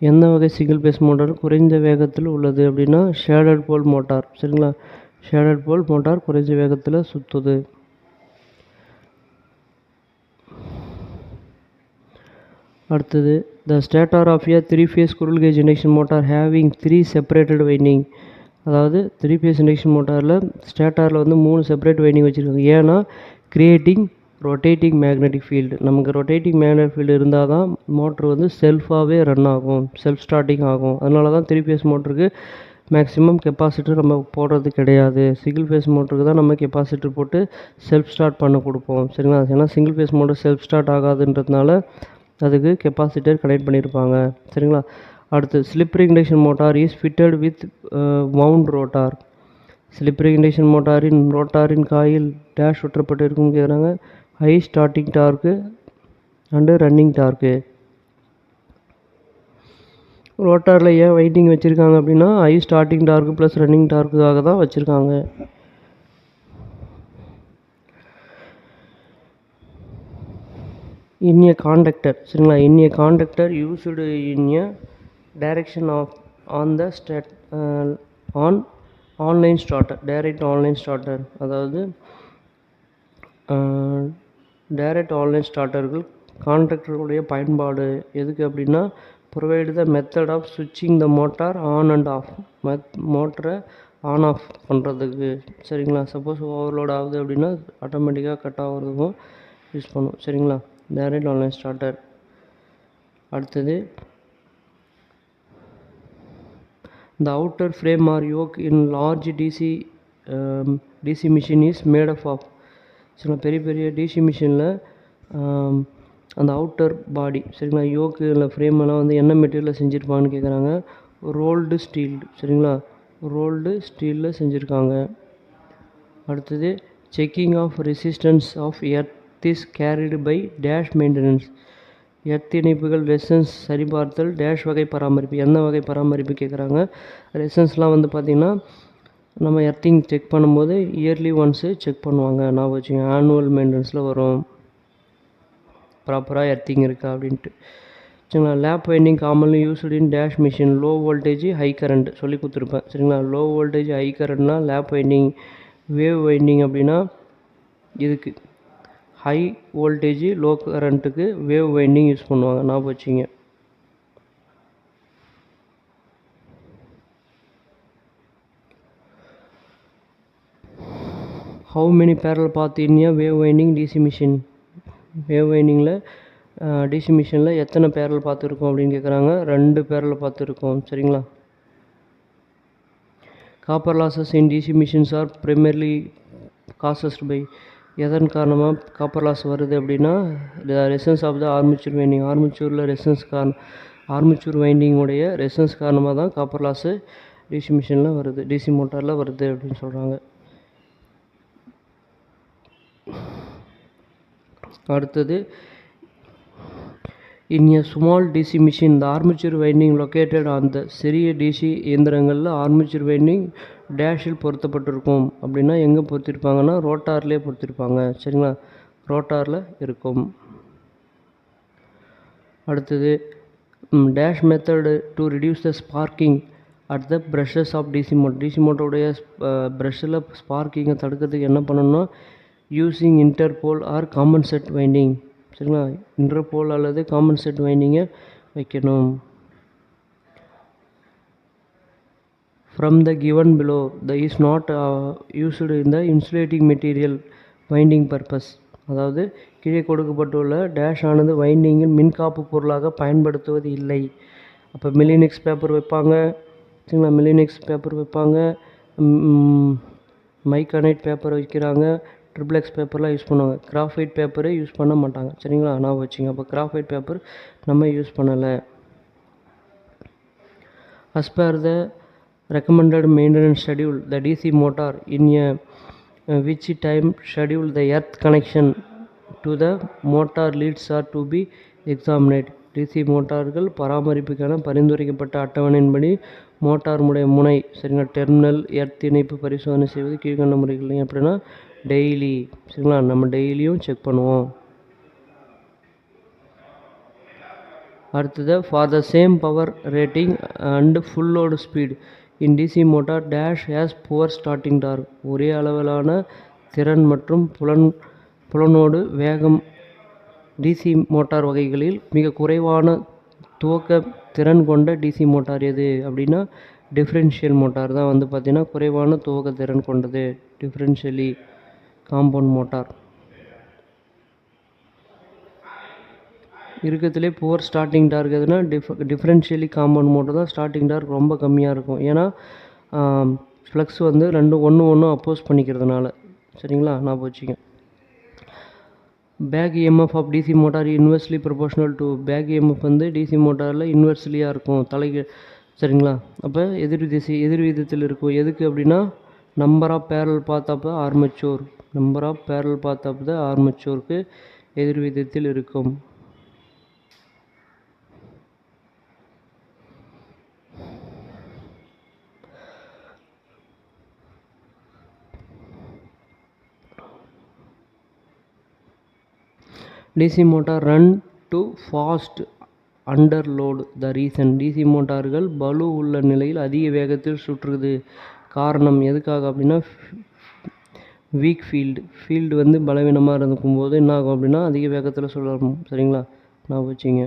எந்த வகை சிங்கிள் ஃபேஸ் மோட்டார் குறைந்த வேகத்தில் உள்ளது அப்படின்னா ஷேடட் போல் மோட்டார். சரிங்களா, ஷேடட் போல் மோட்டார் குறைஞ்ச வேகத்தில் சுற்றுது. அடுத்தது the stator of a 3-phase squirrel cage induction motor having 3 separated winding. அதாவது 3-phase இண்டக்ஷன் மோட்டாரில் ஸ்டேட்டாரில் வந்து 3 செப்பரேட் வைண்டிங் வச்சுருக்காங்க. ஏன்னா கிரியேட்டிங் ரொட்டேட்டிங் மேக்னெட்டிக் ஃபீல்டு. நமக்கு ரொட்டேட்டிங் மேக்னெட்டிக் ஃபீல்டு இருந்தால் தான் மோட்ரு வந்து செல்ஃபாகவே ரன் ஆகும், செல்ஃப் ஸ்டார்டிங் ஆகும். அதனால தான் 3-phase மோட்டருக்கு மேக்ஸிமம் கெப்பாசிட்டர் நம்ம போடுறது கிடையாது. சிங்கிள் ஃபேஸ் மோட்டருக்கு தான் நம்ம கெப்பாசிட்டர் போட்டு செல்ஃப் ஸ்டார்ட் பண்ண கொடுப்போம். சரிங்களா, ஏன்னா single phase motor self start ஆகாதுன்றதுனால அதுக்கு கெப்பாசிட்டர் கனெக்ட் பண்ணியிருப்பாங்க. சரிங்களா. அடுத்து slip ring induction motor is fitted with wound rotor. Slip ring induction மோட்டாரின் ரோட்டாரின் காயில் டேஷ் ஒற்றப்பட்டு இருக்குன்னு கேட்குறாங்க. High starting torque and running torque. ரோட்டாரில் ஏன் வைண்டிங் வச்சுருக்காங்க அப்படின்னா high starting torque plus running டார்க்குக்காக தான் வச்சுருக்காங்க. in a conductor. சரிங்களா, in a conductor used in a direction of on the online starter, direct online starter. அதாவது டைரக்ட் ஆன்லைன் ஸ்டார்டர்கள் கான்ட்ராக்டருடைய பயன்பாடு எதுக்கு அப்படின்னா ப்ரொவைட் த மெத்தட் ஆஃப் ஸ்விட்சிங் the motor on and off. மோட்டரை ஆன் ஆஃப் பண்ணுறதுக்கு. சரிங்களா, சப்போஸ் ஓவர்லோட் ஆகுது அப்படின்னா ஆட்டோமேட்டிக்காக கட் ஆகிறதுக்கும் யூஸ் பண்ணும். சரிங்களா, டைரக்ட் ஆன்லைன் ஸ்டார்டர். அடுத்தது the outer frame or yoke in large DC machine is made up of. சில பெரிய பெரிய டிசி மிஷினில் அந்த அவுட்டர் பாடி சரிங்களா யோக்கு இல்லை ஃப்ரேமெல்லாம் வந்து என்ன மெட்டீரியலில் செஞ்சுருப்பாங்கன்னு கேட்குறாங்க. Rolled steel. சரிங்களா, ரோல்டு ஸ்டீலில் செஞ்சுருக்காங்க. அடுத்தது checking of resistance of earth is carried by dash maintenance. Earth இணைப்புகள் ரெசன்ஸ் சரிபார்த்தல் டேஷ் வகை பராமரிப்பு. எந்த வகை பராமரிப்பு கேட்குறாங்க. ரெசன்ஸ்லாம் வந்து பார்த்திங்கன்னா நம்ம எர்த்திங் செக் பண்ணும்போது இயர்லி ஒன்ஸு செக் பண்ணுவாங்க. நான் வச்சுங்க ஆனுவல் மெயின்டெனன்ஸில் வரும் ப்ராப்பராக எர்த்திங் இருக்கா அப்படின்ட்டு. சரிங்களா. Lap winding commonly used in dash machine low voltage high current சொல்லி கொடுத்துருப்பேன். சரிங்களா. லோ வோல்டேஜ் ஹை கரண்ட்னா லேப் வைண்டிங். வேவ் வைண்டிங் அப்படின்னா இதுக்கு ஹை வோல்டேஜ் லோ கரண்ட்டுக்கு வேவ் வைண்டிங் யூஸ் பண்ணுவாங்க. நான் வச்சுங்க. How many parallel path in a wave winding DC machine. Wave வைண்டிங்கில் டிசி மிஷினில் எத்தனை பேரல் பார்த்துருக்கோம் அப்படின்னு கேட்குறாங்க. 2 பேரல் பார்த்துருக்கோம். சரிங்களா. Copper losses in DC machines are primarily caused by. எதன் காரணமாக காப்பர் லாஸ் வருது அப்படின்னா ரெசன்ஸ் ஆஃப் த ஆர்மிச்சூர் வைண்டிங். ஆர்மிச்சூரில் ரெசன்ஸ் ஆர்மிச்சூர் வைண்டிங்குடைய ரெசன்ஸ் காரணமாக தான் காப்பர் லாஸு டிசி மிஷினில் வருது, டிசி மோட்டாரில் வருது அப்படின்னு சொல்கிறாங்க. அடுத்தது in a small DC machine the armature winding located அந்த சிறிய டிசி இயந்திரங்களில் ஆர்மிச்சூர் வைண்டிங் டேஷில் பொருத்தப்பட்டிருக்கும். அப்படின்னா எங்கே பொருத்திருப்பாங்கன்னா ரோட்டார்லேயே பொருத்திருப்பாங்க. சரிங்களா. ரோட்டாரில் இருக்கும். அடுத்தது dash method to reduce the sparking at the brushes of DC motor. DC மோட்டருடைய ப்ரஷ்ஷில் ஸ்பார்க்கிங்கை தடுக்கிறதுக்கு என்ன பண்ணணும்னா using interpole or compensate winding. சரிங்களா. இன்டர்போல் அல்லது காம்பன்சேட் வைண்டிங்கை வைக்கணும். From the given below the is not used in the insulating material winding purpose. அதாவது கீழே கொடுக்கப்பட்டுள்ள டேஷ் ஆனது வைண்டிங்கில் மின்காப்பு பொருளாக பயன்படுத்துவது இல்லை. அப்போ மில்லினிக்ஸ் பேப்பர் வைப்பாங்க. சரிங்களா. மில்லினிக்ஸ் பேப்பர் வைப்பாங்க. மைக்கானைட் பேப்பர் வைக்கிறாங்க. ட்ரிபிள்எக்ஸ் பேப்பர்லாம் யூஸ் பண்ணுவாங்க. கிராஃபைட் பேப்பரே யூஸ் பண்ண மாட்டாங்க. சரிங்களா. நான் வச்சுங்க. அப்போ கிராஃபைட் பேப்பர் நம்ம யூஸ் பண்ணலை. As per the recommended maintenance schedule the DC motor in a which time schedule the earth connection to the motor leads are to be examinate. DC மோட்டார்கள் பராமரிப்புக்கான பரிந்துரைக்கப்பட்ட அட்டவணையின்படி மோட்டார் முனை சரிங்களா டெர்மினல் எர்த் இணைப்பு பரிசோதனை செய்வது கீழ்கண்ட முறைகள். எப்படின்னா டெய்லி. சரிங்களா. நம்ம டெய்லியும் செக் பண்ணுவோம். அடுத்தது for the same power rating and full load speed in DC motor dash has poor starting torque. ஒரே அளவிலான திறன் மற்றும் புலனோடு வேகம் டிசி மோட்டார் வகைகளில் மிக குறைவான துவக்க திறன் கொண்ட டிசி மோட்டார் எது அப்படின்னா டிஃப்ரென்ஷியல் மோட்டார் தான் வந்து பார்த்திங்கன்னா குறைவான துவக்க திறன் கொண்டது. டிஃப்ரென்ஷியலி காம்பவுண்ட் மோட்டார். இருக்கிறதுலே புவர் ஸ்டார்டிங் டார்க் எதுனா டிஃப்ரென்ஷியலி காம்பவுண்ட் மோட்டர் தான் ஸ்டார்டிங் டார்க் ரொம்ப கம்மியாக இருக்கும். ஏன்னா ஃப்ளக்ஸ் வந்து ஒன்று அப்போஸ் பண்ணிக்கிறதுனால. சரிங்களா. நான் வச்சுக்க. Back EMF of DC motor inversely proportional to. Back EMF வந்து டிசி மோட்டாரில் இன்வெர்ஸ்லியாக இருக்கும் தலைக்கு. சரிங்களா. அப்போ எதிர் விதத்தில் இருக்கும். எதுக்கு அப்படின்னா number of parallel path of armature. Number of parallel path of the ஆர்மச்சூருக்கு எதிர் விதத்தில் இருக்கும். DC motor run too fast under load. The reason. DC மோட்டார்கள் பலு உள்ள நிலையில் அதிக வேகத்தில் சுற்றுது. காரணம் எதுக்காக அப்படின்னா வீக் ஃபீல்டு வந்து பலவீனமாக இருக்கும்போது என்ன ஆகும் அப்படின்னா அதிக வேகத்தில் சுழலும். சரிங்களா. நான் வச்சுங்க.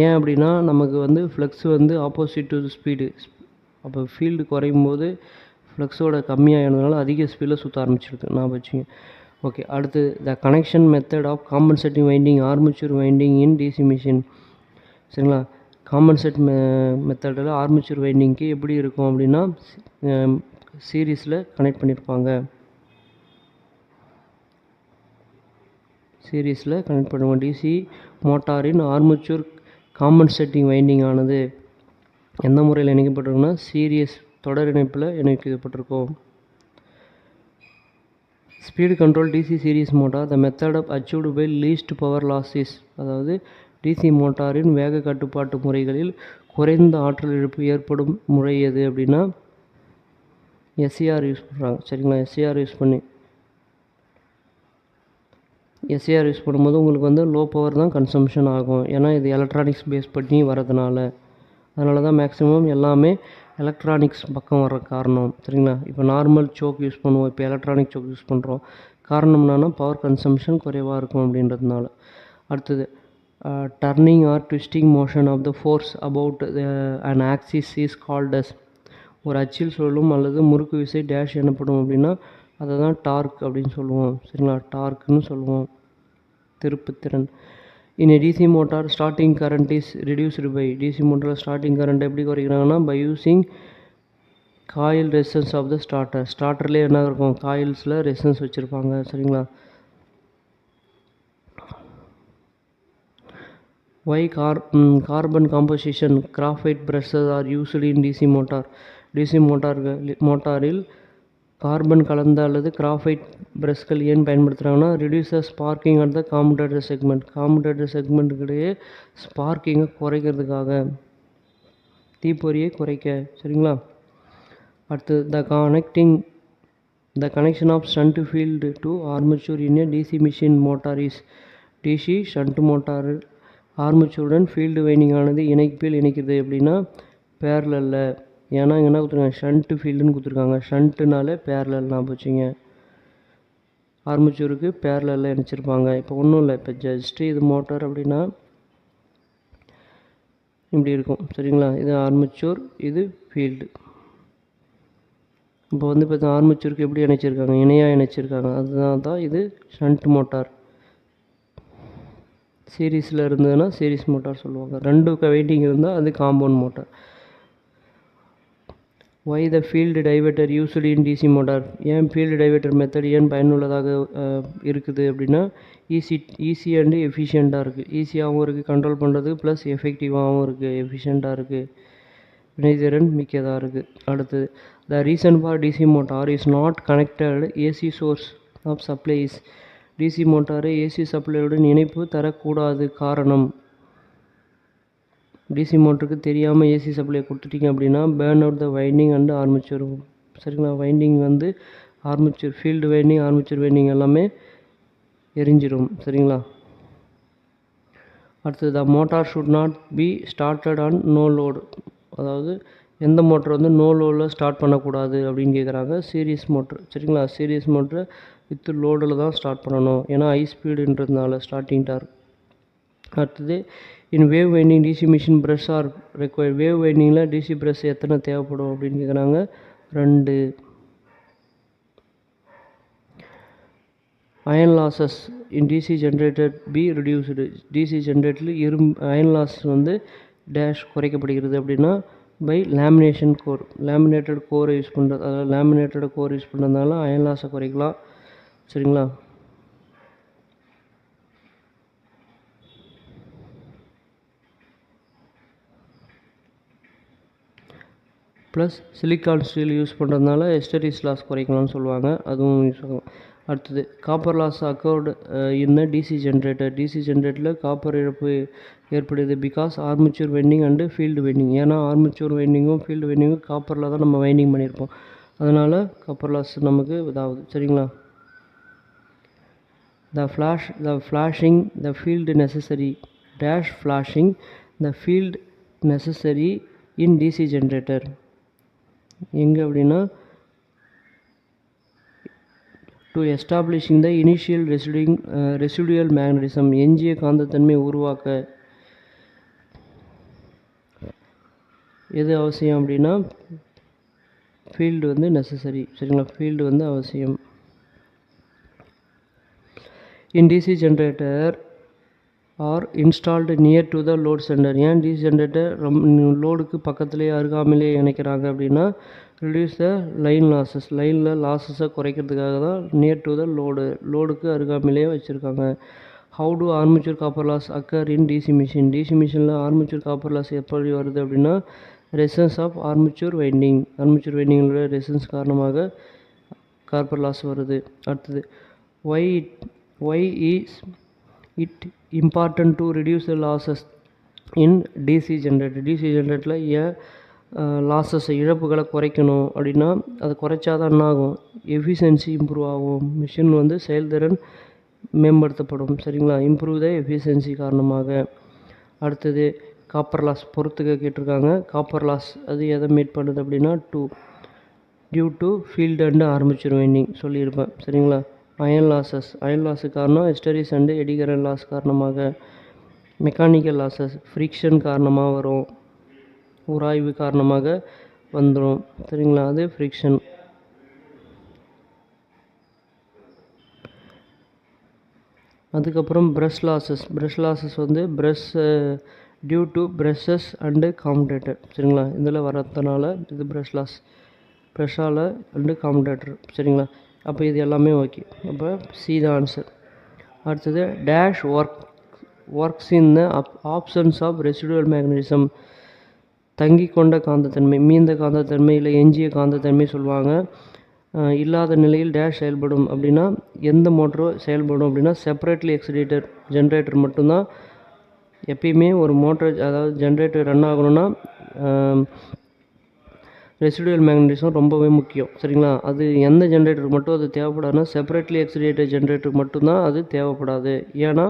ஏன் அப்படின்னா நமக்கு வந்து ஃப்ளக்ஸ் வந்து ஆப்போசிட் டு ஸ்பீடு. அப்போ ஃபீல்டு குறையும் போது ஃப்ளக்ஸோட கம்மியாகிறதுனால அதிக ஸ்பீடில் சுற்ற ஆரம்பிச்சிருக்கு. நான் வச்சுங்க. ஓகே. அடுத்து the connection method of compensating winding armature winding in DC machine. சரிங்களா. காம்பன்சேட் மெத்தடில் ஆர்மச்சூர் வைண்டிங்க்கு எப்படி இருக்கும் அப்படின்னா சீரீஸில் கனெக்ட் பண்ணியிருப்பாங்க. பண்ணுவோம். டிசி மோட்டாரின் ஆர்மச்சூர் காம்பன்சேட்டிங் வைண்டிங் ஆனது எந்த முறையில் இணைக்கப்பட்டிருக்குன்னா சீரியஸ் தொடர் இணைப்பில் இணைக்கப்பட்டிருக்கும். Speed control DC series motor the method of achieved by least power losses. அதாவது டிசி மோட்டாரின் வேக கட்டுப்பாட்டு முறைகளில் குறைந்த ஆற்றல் இழப்பு ஏற்படும் முறை எது அப்படின்னா எஸ்ஏஆர் யூஸ் பண்ணுறாங்க. சரிங்களா, எஸ்ஏஆர் யூஸ் பண்ணும்போது உங்களுக்கு வந்து லோ பவர் தான் கன்சம்ஷன் ஆகும். ஏன்னா இது எலக்ட்ரானிக்ஸ் பேஸ் பண்ணி வரதுனால. அதனால தான் மேக்ஸிமம் எல்லாமே எலக்ட்ரானிக்ஸ் பக்கம் வர காரணம். சரிங்களா, இப்போ நார்மல் சோக் யூஸ் பண்ணுவோம், இப்போ எலக்ட்ரானிக் சோக் யூஸ் பண்ணுறோம். காரணம் என்னன்னா பவர் கன்சம்ஷன் குறைவாக இருக்கும் அப்படின்றதுனால. அடுத்தது turning or twisting motion of the force about an axis is called as. ஒரு அச்சில் சொல்லும் அல்லது முறுக்கு விசை டேஷ் எனப்படும் அப்படின்னா அதை தான் டார்க் அப்படின்னு சொல்லுவோம். சரிங்களா, டார்க்குன்னு சொல்லுவோம், திருப்புத்திறன். In DC motor starting current is reduced by. DC மோட்டரில் ஸ்டார்டிங் கரண்ட் எப்படி குறைக்கிறாங்கன்னா by using coil resistance of the starter. ஸ்டார்டர்லேயே என்ன இருக்கும், காயில்ஸில் ரெசிஸ்டன்ஸ் வச்சுருப்பாங்க. சரிங்களா. Why carbon composition graphite brushes are used in DC motor. DC மோட்டாரில் கார்பன் கலந்த அல்லது கிராஃபைட் பிரஷ்கள் ஏன் பயன்படுத்துகிறாங்கன்னா reducer sparking at the commutator segment. Commutator செக்மெண்ட்டுக்கிடையே ஸ்பார்க்கிங்கை குறைக்கிறதுக்காக, தீப்பொறியை குறைக்க. சரிங்களா. அடுத்து the connection of shunt field to armature in a DC machine motor is. DC shunt motor ஆர்மேச்சருடன் ஃபீல்டு வைண்டிங் ஆனது இணைப்பில் இணைக்கிறது அப்படின்னா பேரலில். ஏன்னா இங்கே என்ன கொடுத்துருக்காங்க, ஷண்ட்டு ஃபீல்டுன்னு கொடுத்துருக்காங்க. ஷண்ட்டுனாலே பேரலல் நான் போச்சுங்க, ஆர்மேச்சருக்கு பேரலில் இணைச்சிருப்பாங்க. இப்போ ஒன்றும் இல்லை, இப்போ ஜஸ்ட்டு இது மோட்டார் அப்படின்னா இப்படி இருக்கும். சரிங்களா, இது ஆர்மேச்சர், இது ஃபீல்டு. இப்போ வந்து இப்போ ஆர்மேச்சருக்கு எப்படி இணைச்சிருக்காங்க, இணையாக இணைச்சிருக்காங்க. அதுதான் தான் இது ஷண்ட் மோட்டார். சீரீஸில் இருந்ததுன்னா சீரீஸ் மோட்டார் சொல்லுவாங்க. ரெண்டு வைண்டிங் இருந்தால் அது compound motor. Why the field diverter used in DC motor. ஏன் ஃபீல்டு டைவர்ட்டர் மெத்தட் ஏன் பயனுள்ளதாக இருக்குது அப்படின்னா ஈஸி அண்டு எஃபிஷியண்ட்டாக இருக்குது. ஈஸியாகவும் இருக்குது கண்ட்ரோல் பண்ணுறது, ப்ளஸ் எஃபெக்டிவாகவும் இருக்குது, எஃபிஷியண்ட்டாக இருக்குது, வினைத்திறன் மிக்கதாக இருக்குது. அடுத்தது the reason for DC motor is not connected AC source of supplies. DC மோட்டாரை ஏசி சப்ளையுடன் இணைப்பு தரக்கூடாது. காரணம், டிசி மோட்டருக்கு தெரியாமல் ஏசி சப்ளை கொடுத்துட்டிங்க அப்படின்னா burn out the winding and armature. சரிங்களா, வைண்டிங் வந்து armature, field winding, armature winding எல்லாமே எரிஞ்சிடும். சரிங்களா. அடுத்தது the motor should not be started on no load. அதாவது எந்த மோட்டர் வந்து நோ லோடில் ஸ்டார்ட் பண்ணக்கூடாது அப்படின்னு கேட்குறாங்க. Series motor. சரிங்களா, சீரியஸ் மோட்ரு வித் லோடில் தான் ஸ்டார்ட் பண்ணணும், ஏன்னா ஹை ஸ்பீடுன்றதுனால ஸ்டார்டிங் டார்க். அடுத்தது in wave winding DC machine brush are required. Wave வைண்டிங்கில் டிசி ப்ரஷ் எத்தனை தேவைப்படும் அப்படின்னு கேட்குறாங்க, 2. Iron losses in DC generator be reduced. DC ஜென்ரேட்டரில் அயன் லாஸ் வந்து டேஷ் குறைக்கப்படுகிறது அப்படின்னா பை லேமினேஷன் கோர். லேமினேட்டட் கோரை யூஸ் பண்ணுறது, அதாவது லேமினேட்டட் கோர் யூஸ் பண்ணுறதுனால அயன் லாஸை குறைக்கலாம். சரிங்களா. ப்ளஸ் சிலிக்கான் ஸ்டீல் யூஸ் பண்ணுறதுனால எஸ்டரிஸ் லாஸ் குறைக்கலாம்னு சொல்லுவாங்க, அதுவும் யூஸ் ஆகும். அடுத்தது copper loss occurred in DC generator. DC ஜென்ரேட்டரில் காப்பர் இழப்பு ஏற்படுது because armature winding and field winding. ஏன்னா ஆர்மேச்சர் வைண்டிங்கும் ஃபீல்டு வைண்டிங்கும் காப்பரில் தான் நம்ம வைண்டிங் பண்ணியிருப்போம், அதனால் காப்பர் லாஸ் நமக்கு இதாகுது. சரிங்களா. The flashing the field necessary dash flashing the field necessary in DC generator. எங்கே அப்படின்னா to establishing the initial residual magnetism. எஞ்சிய காந்தத்தன்மை உருவாக்க எது அவசியம் அப்படின்னா ஃபீல்டு வந்து நெசசரி. சரிங்களா, ஃபீல்டு வந்து அவசியம். In DC generator are installed near to the load center. ஏன் டிசி ஜென்ரேட்டர் லோடுக்கு பக்கத்துலேயே அருகாமையிலே இணைக்கிறாங்க அப்படின்னா ரிடியூஸ் த லைன் லாஸஸ். லைனில் லாஸஸை குறைக்கிறதுக்காக தான் நியர் டு த லோடுக்கு அருகாமையிலே வச்சுருக்காங்க. How to armature copper loss occur in DC machine. DC மிஷினில் ஆர்மேச்சர் காப்பர் லாஸ் எப்படி வருது அப்படின்னா resistance of armature winding. Armature வைண்டிங்களோட ரெசிஸ்டன்ஸ் காரணமாக காப்பர் லாஸ் வருது. அடுத்தது why is it important to reduce the losses in DC generator? DC generatorல ஏன் losses இழப்புகளை குறைக்கணும் அப்படின்னா, அது குறைச்சாதான் என்ன ஆகும், எஃபிஷியன்சி இம்ப்ரூவ் ஆகும், மிஷின் வந்து செயல்திறன் மேம்படுத்தப்படும். சரிங்களா, இம்ப்ரூவ் த எஃபிஷியன்சி காரணமாக. அடுத்தது காப்பர் லாஸ் பொறுத்துக்க கேட்டிருக்காங்க. காப்பர் லாஸ் அது எதை மீட் பண்ணுது அப்படின்னா due to field and armature winding சொல்லியிருப்பேன். சரிங்களா, அயன் லாஸுக்கு காரணம் hysteresis and eddy current loss காரணமாக. மெக்கானிக்கல் லாஸஸ் ஃப்ரிக்ஷன் காரணமாக வரும், உராய்வு காரணமாக வந்துடும். சரிங்களா, அது ஃப்ரிக்ஷன். அதுக்கப்புறம் ப்ரஷ் லாஸஸ் வந்து due to brushes and commutator. சரிங்களா, இதில் வரதுனால இது ப்ரஷ்ஷால் அண்டு காம்படேட்டர். சரிங்களா, அப்போ இது எல்லாமே ஓகே. அப்போ சி த ஆன்சர். அடுத்தது dash works in the options of residual magnetism. தங்கி கொண்ட காந்தத்தன்மை, மீந்த காந்தத்தன்மை இல்லை எஞ்சிய காந்தத்தன்மை சொல்லுவாங்க. இல்லாத நிலையில் டேஷ் செயல்படும் அப்படின்னா எந்த மோட்டரோ செயல்படும் அப்படின்னா செப்பரேட்லி எக்ஸிடேட்டட் ஜென்ரேட்டர் மட்டும்தான். எப்பயுமே ஒரு மோட்டர் அதாவது ஜென்ரேட்டர் ரன் ஆகணும்னா ரெசிடுவல் மேக்னட்டிசம் ரொம்பவே முக்கியம். சரிங்களா, அது எந்த ஜென்ரேட்டருக்கு மட்டும் அது தேவைப்படாதுன்னா செப்பரேட்லி எக்ஸிடேட்டட் ஜென்ரேட்டருக்கு மட்டும்தான் அது தேவைப்படாது. ஏன்னா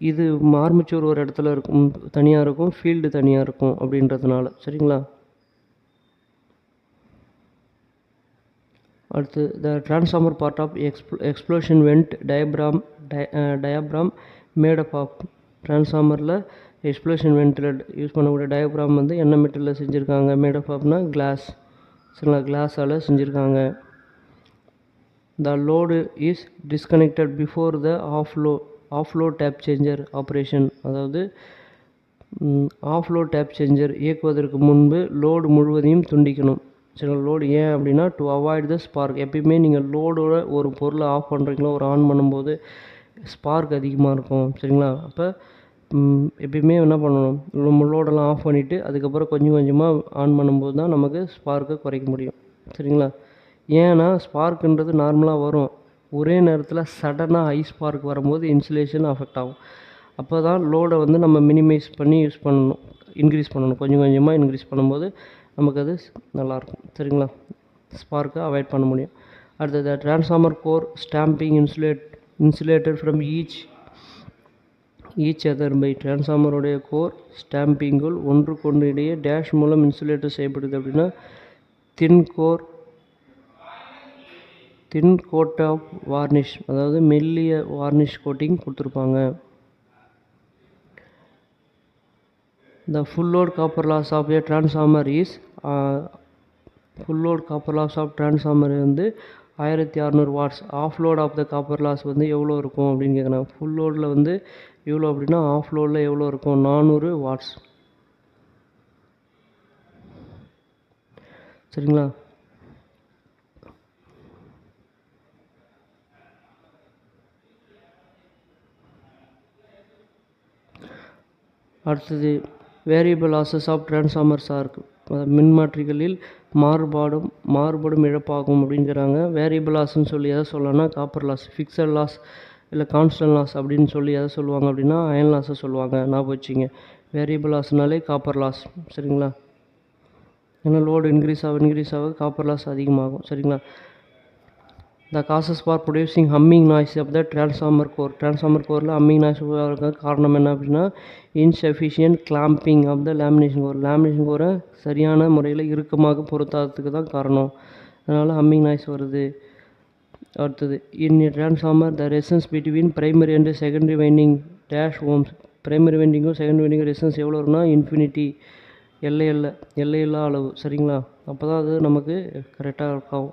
இது ஆர்மேச்சர் ஒரு இடத்துல இருக்கும், தனியாக இருக்கும், ஃபீல்டு தனியாக இருக்கும் அப்படின்றதுனால. சரிங்களா, அடுத்து the transformer part of explosion vent diaphragm made up of. டிரான்ஸ்ஃபார்மரில் எக்ஸ்ப்ளோஷன் வெண்ட்டில் யூஸ் பண்ணக்கூடிய டயப்ராம் வந்து என்ன மெட்டீரியலில் செஞ்சுருக்காங்க, மேடப் ஆஃப்னா கிளாஸ். சரிங்களா, கிளாஸால் செஞ்சுருக்காங்க. The load is disconnected before the off load tap changer operation. அதாவது ஆஃப்லோ டேப் சேஞ்சர் இயக்குவதற்கு முன்பு லோடு முழுவதையும் துண்டிக்கணும். சரிங்களா, லோடு ஏன் அப்படின்னா டு அவாய்ட் த ஸ்பார்க். எப்பயுமே நீங்கள் லோடோட ஒரு பொருளை ஆஃப் பண்ணுறீங்களோ ஒரு ஆன் பண்ணும்போது ஸ்பார்க் அதிகமாக இருக்கும். சரிங்களா, அப்போ எப்பயுமே என்ன பண்ணணும், நம்ம லோடெல்லாம் ஆஃப் பண்ணிவிட்டு அதுக்கப்புறம் கொஞ்சம் கொஞ்சமாக ஆன் பண்ணும்போது தான் நமக்கு ஸ்பார்க்கை குறைக்க முடியும். சரிங்களா, ஏன்னா ஸ்பார்க்குன்றது நார்மலாக வரும், ஒரே நேரத்தில் சடனாக ஹை ஸ்பார்க் வரும்போது இன்சுலேஷன் அஃபெக்ட் ஆகும். அப்போ தான் லோடை வந்து நம்ம மினிமைஸ் பண்ணி யூஸ் பண்ணணும், இன்க்ரீஸ் பண்ணணும். கொஞ்சம் கொஞ்சமாக இன்க்ரீஸ் பண்ணும்போது நமக்கு அது நல்லாயிருக்கும். சரிங்களா, ஸ்பார்க்கை அவாய்ட் பண்ண முடியும். அடுத்தது transformer core stamping insulated from each other by. டிரான்ஸ்ஃபார்மருடைய கோர் ஸ்டாம்பிங்குள் ஒன்றுக்கொன்று இடையே டேஷ் மூலம் இன்சுலேட்டர் செய்யப்படுது அப்படின்னா தின் கோட் ஆஃப் வார்னிஷ், அதாவது மெல்லிய வார்னிஷ் கோட்டிங் கொடுத்துருப்பாங்க. The full load copper loss of a transformer is full load copper loss of transformer வந்து 1600 watts. Of load of the copper loss வந்து எவ்வளோ இருக்கும் அப்படின்னு கேட்குறாங்க. ஃபுல் லோடில் வந்து எவ்வளோ அப்படின்னா ஆஃப் லோடில் எவ்வளோ இருக்கும், 400 வாட்ஸ். சரிங்களா, அடுத்தது வேரியபிள் லாஸஸ் ஆஃப் டிரான்ஸ்ஃபார்மர்ஸாக இருக்குது. மின்மாற்றிகளில் மாறுபடும் இழப்பாகும் அப்படிங்கிறாங்க. வேரியபிள் லாஸ்ன்னு சொல்லி எதை சொல்லலாம்னா காப்பர் லாஸ், ஃபிக்ஸட் லாஸ் இல்லை கான்ஸ்டன்ட் லாஸ் அப்படின்னு சொல்லி எதை சொல்லுவாங்க அப்படின்னா அயன் லாஸை சொல்லுவாங்க. ஞாபகம் வச்சுங்க, வேரியபிள் லாஸ்னாலே காப்பர் லாஸ். சரிங்களா, ஏன்னா லோடு இன்க்ரீஸ் ஆக காப்பர் லாஸ் அதிகமாகும். சரிங்களா, the causes for producing humming noise of the transformer கோரில் ஹம்மிங் நாய்ஸ் காரணம் என்ன அப்படின்னா insufficient clamping of the lamination கோரை சரியான முறையில் இறுக்கமாக பொருத்தாததுக்கு தான் காரணம். அதனால் ஹம்மிங் நாய்ஸ் வருது. அடுத்தது in transformer the resistance between primary and secondary winding dash ohms. Primary வைண்டிங்கும் செகண்டரி வைண்டிங்கும் ரெசன்ஸ் எவ்வளோ இருக்குன்னா இன்ஃபினிட்டி, எல்லையில்லா அளவு. சரிங்களா, அப்போ தான் அது நமக்கு கரெக்டாக இருக்கும்.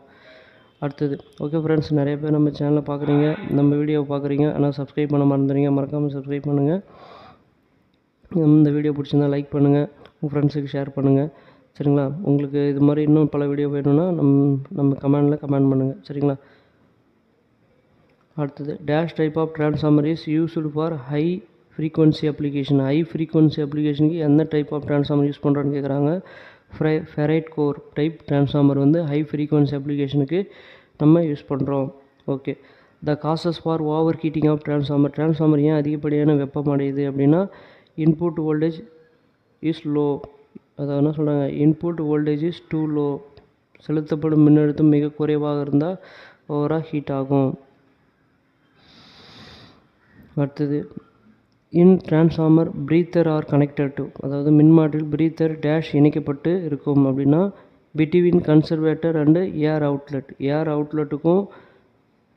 அடுத்தது ஓகே ஃப்ரெண்ட்ஸ், நிறைய பேர் நம்ம சேனலை பார்க்குறீங்க, நம்ம வீடியோவை பார்க்குறீங்க, ஆனால் சப்ஸ்கிரைப் பண்ண மறந்துடுறீங்க. மறக்காமல் சப்ஸ்கிரைப் பண்ணுங்கள். இந்த வீடியோ பிடிச்சிருந்தா லைக் பண்ணுங்கள், உங்கள் ஃப்ரெண்ட்ஸுக்கு ஷேர் பண்ணுங்கள். சரிங்களா, உங்களுக்கு இது மாதிரி இன்னும் பல வீடியோ வேணும்னா நம்ம கமெண்டில் கமெண்ட் பண்ணுங்கள். சரிங்களா, அடுத்தது dash type of transformer is used for high frequency application. High frequency அப்ளிகேஷனுக்கு எந்த டைப் ஆஃப் டிரான்ஸ்ஃபார்மர் யூஸ் பண்ணுறான்னு கேட்குறாங்க. ஃபெரைட் கோர் டைப் டிரான்ஸ்ஃபார்மர் வந்து ஹை ஃப்ரீக்வன்சி அப்ளிகேஷனுக்கு நம்ம யூஸ் பண்ணுறோம். Okay. The causes for over heating of transformer ஏன் அதிகப்படியான வெப்பம் அடையுது அப்படின்னா இன்புட் வோல்டேஜ் இஸ் லோ. அதாவது என்ன சொல்கிறாங்க, input voltage is too low. செலுத்தப்படும் மின்னழுத்தம் மிக குறைவாக இருந்தால் ஓவராக ஹீட் ஆகும். அடுத்தது in transformer breather are connected to, அதாவது மின்மாற்றியில் பிரீத்தர் டேஷ் இணைக்கப்பட்டு இருக்கும் அப்படின்னா between conservator and air outlet. Air அவுட்லெட்டுக்கும்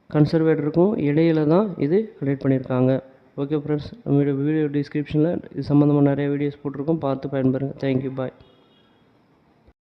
கன்சர்வேட்டருக்கும் இடையில தான் இது கனெக்ட் பண்ணியிருக்காங்க. ஓகே ஃப்ரெண்ட்ஸ், நம்ம வீடியோ டிஸ்கிரிப்ஷனில் இது சம்மந்தமாக நிறைய வீடியோஸ் போட்டிருக்கோம், பார்த்து பயன்பெறுங்க. தேங்க்யூ, பாய்.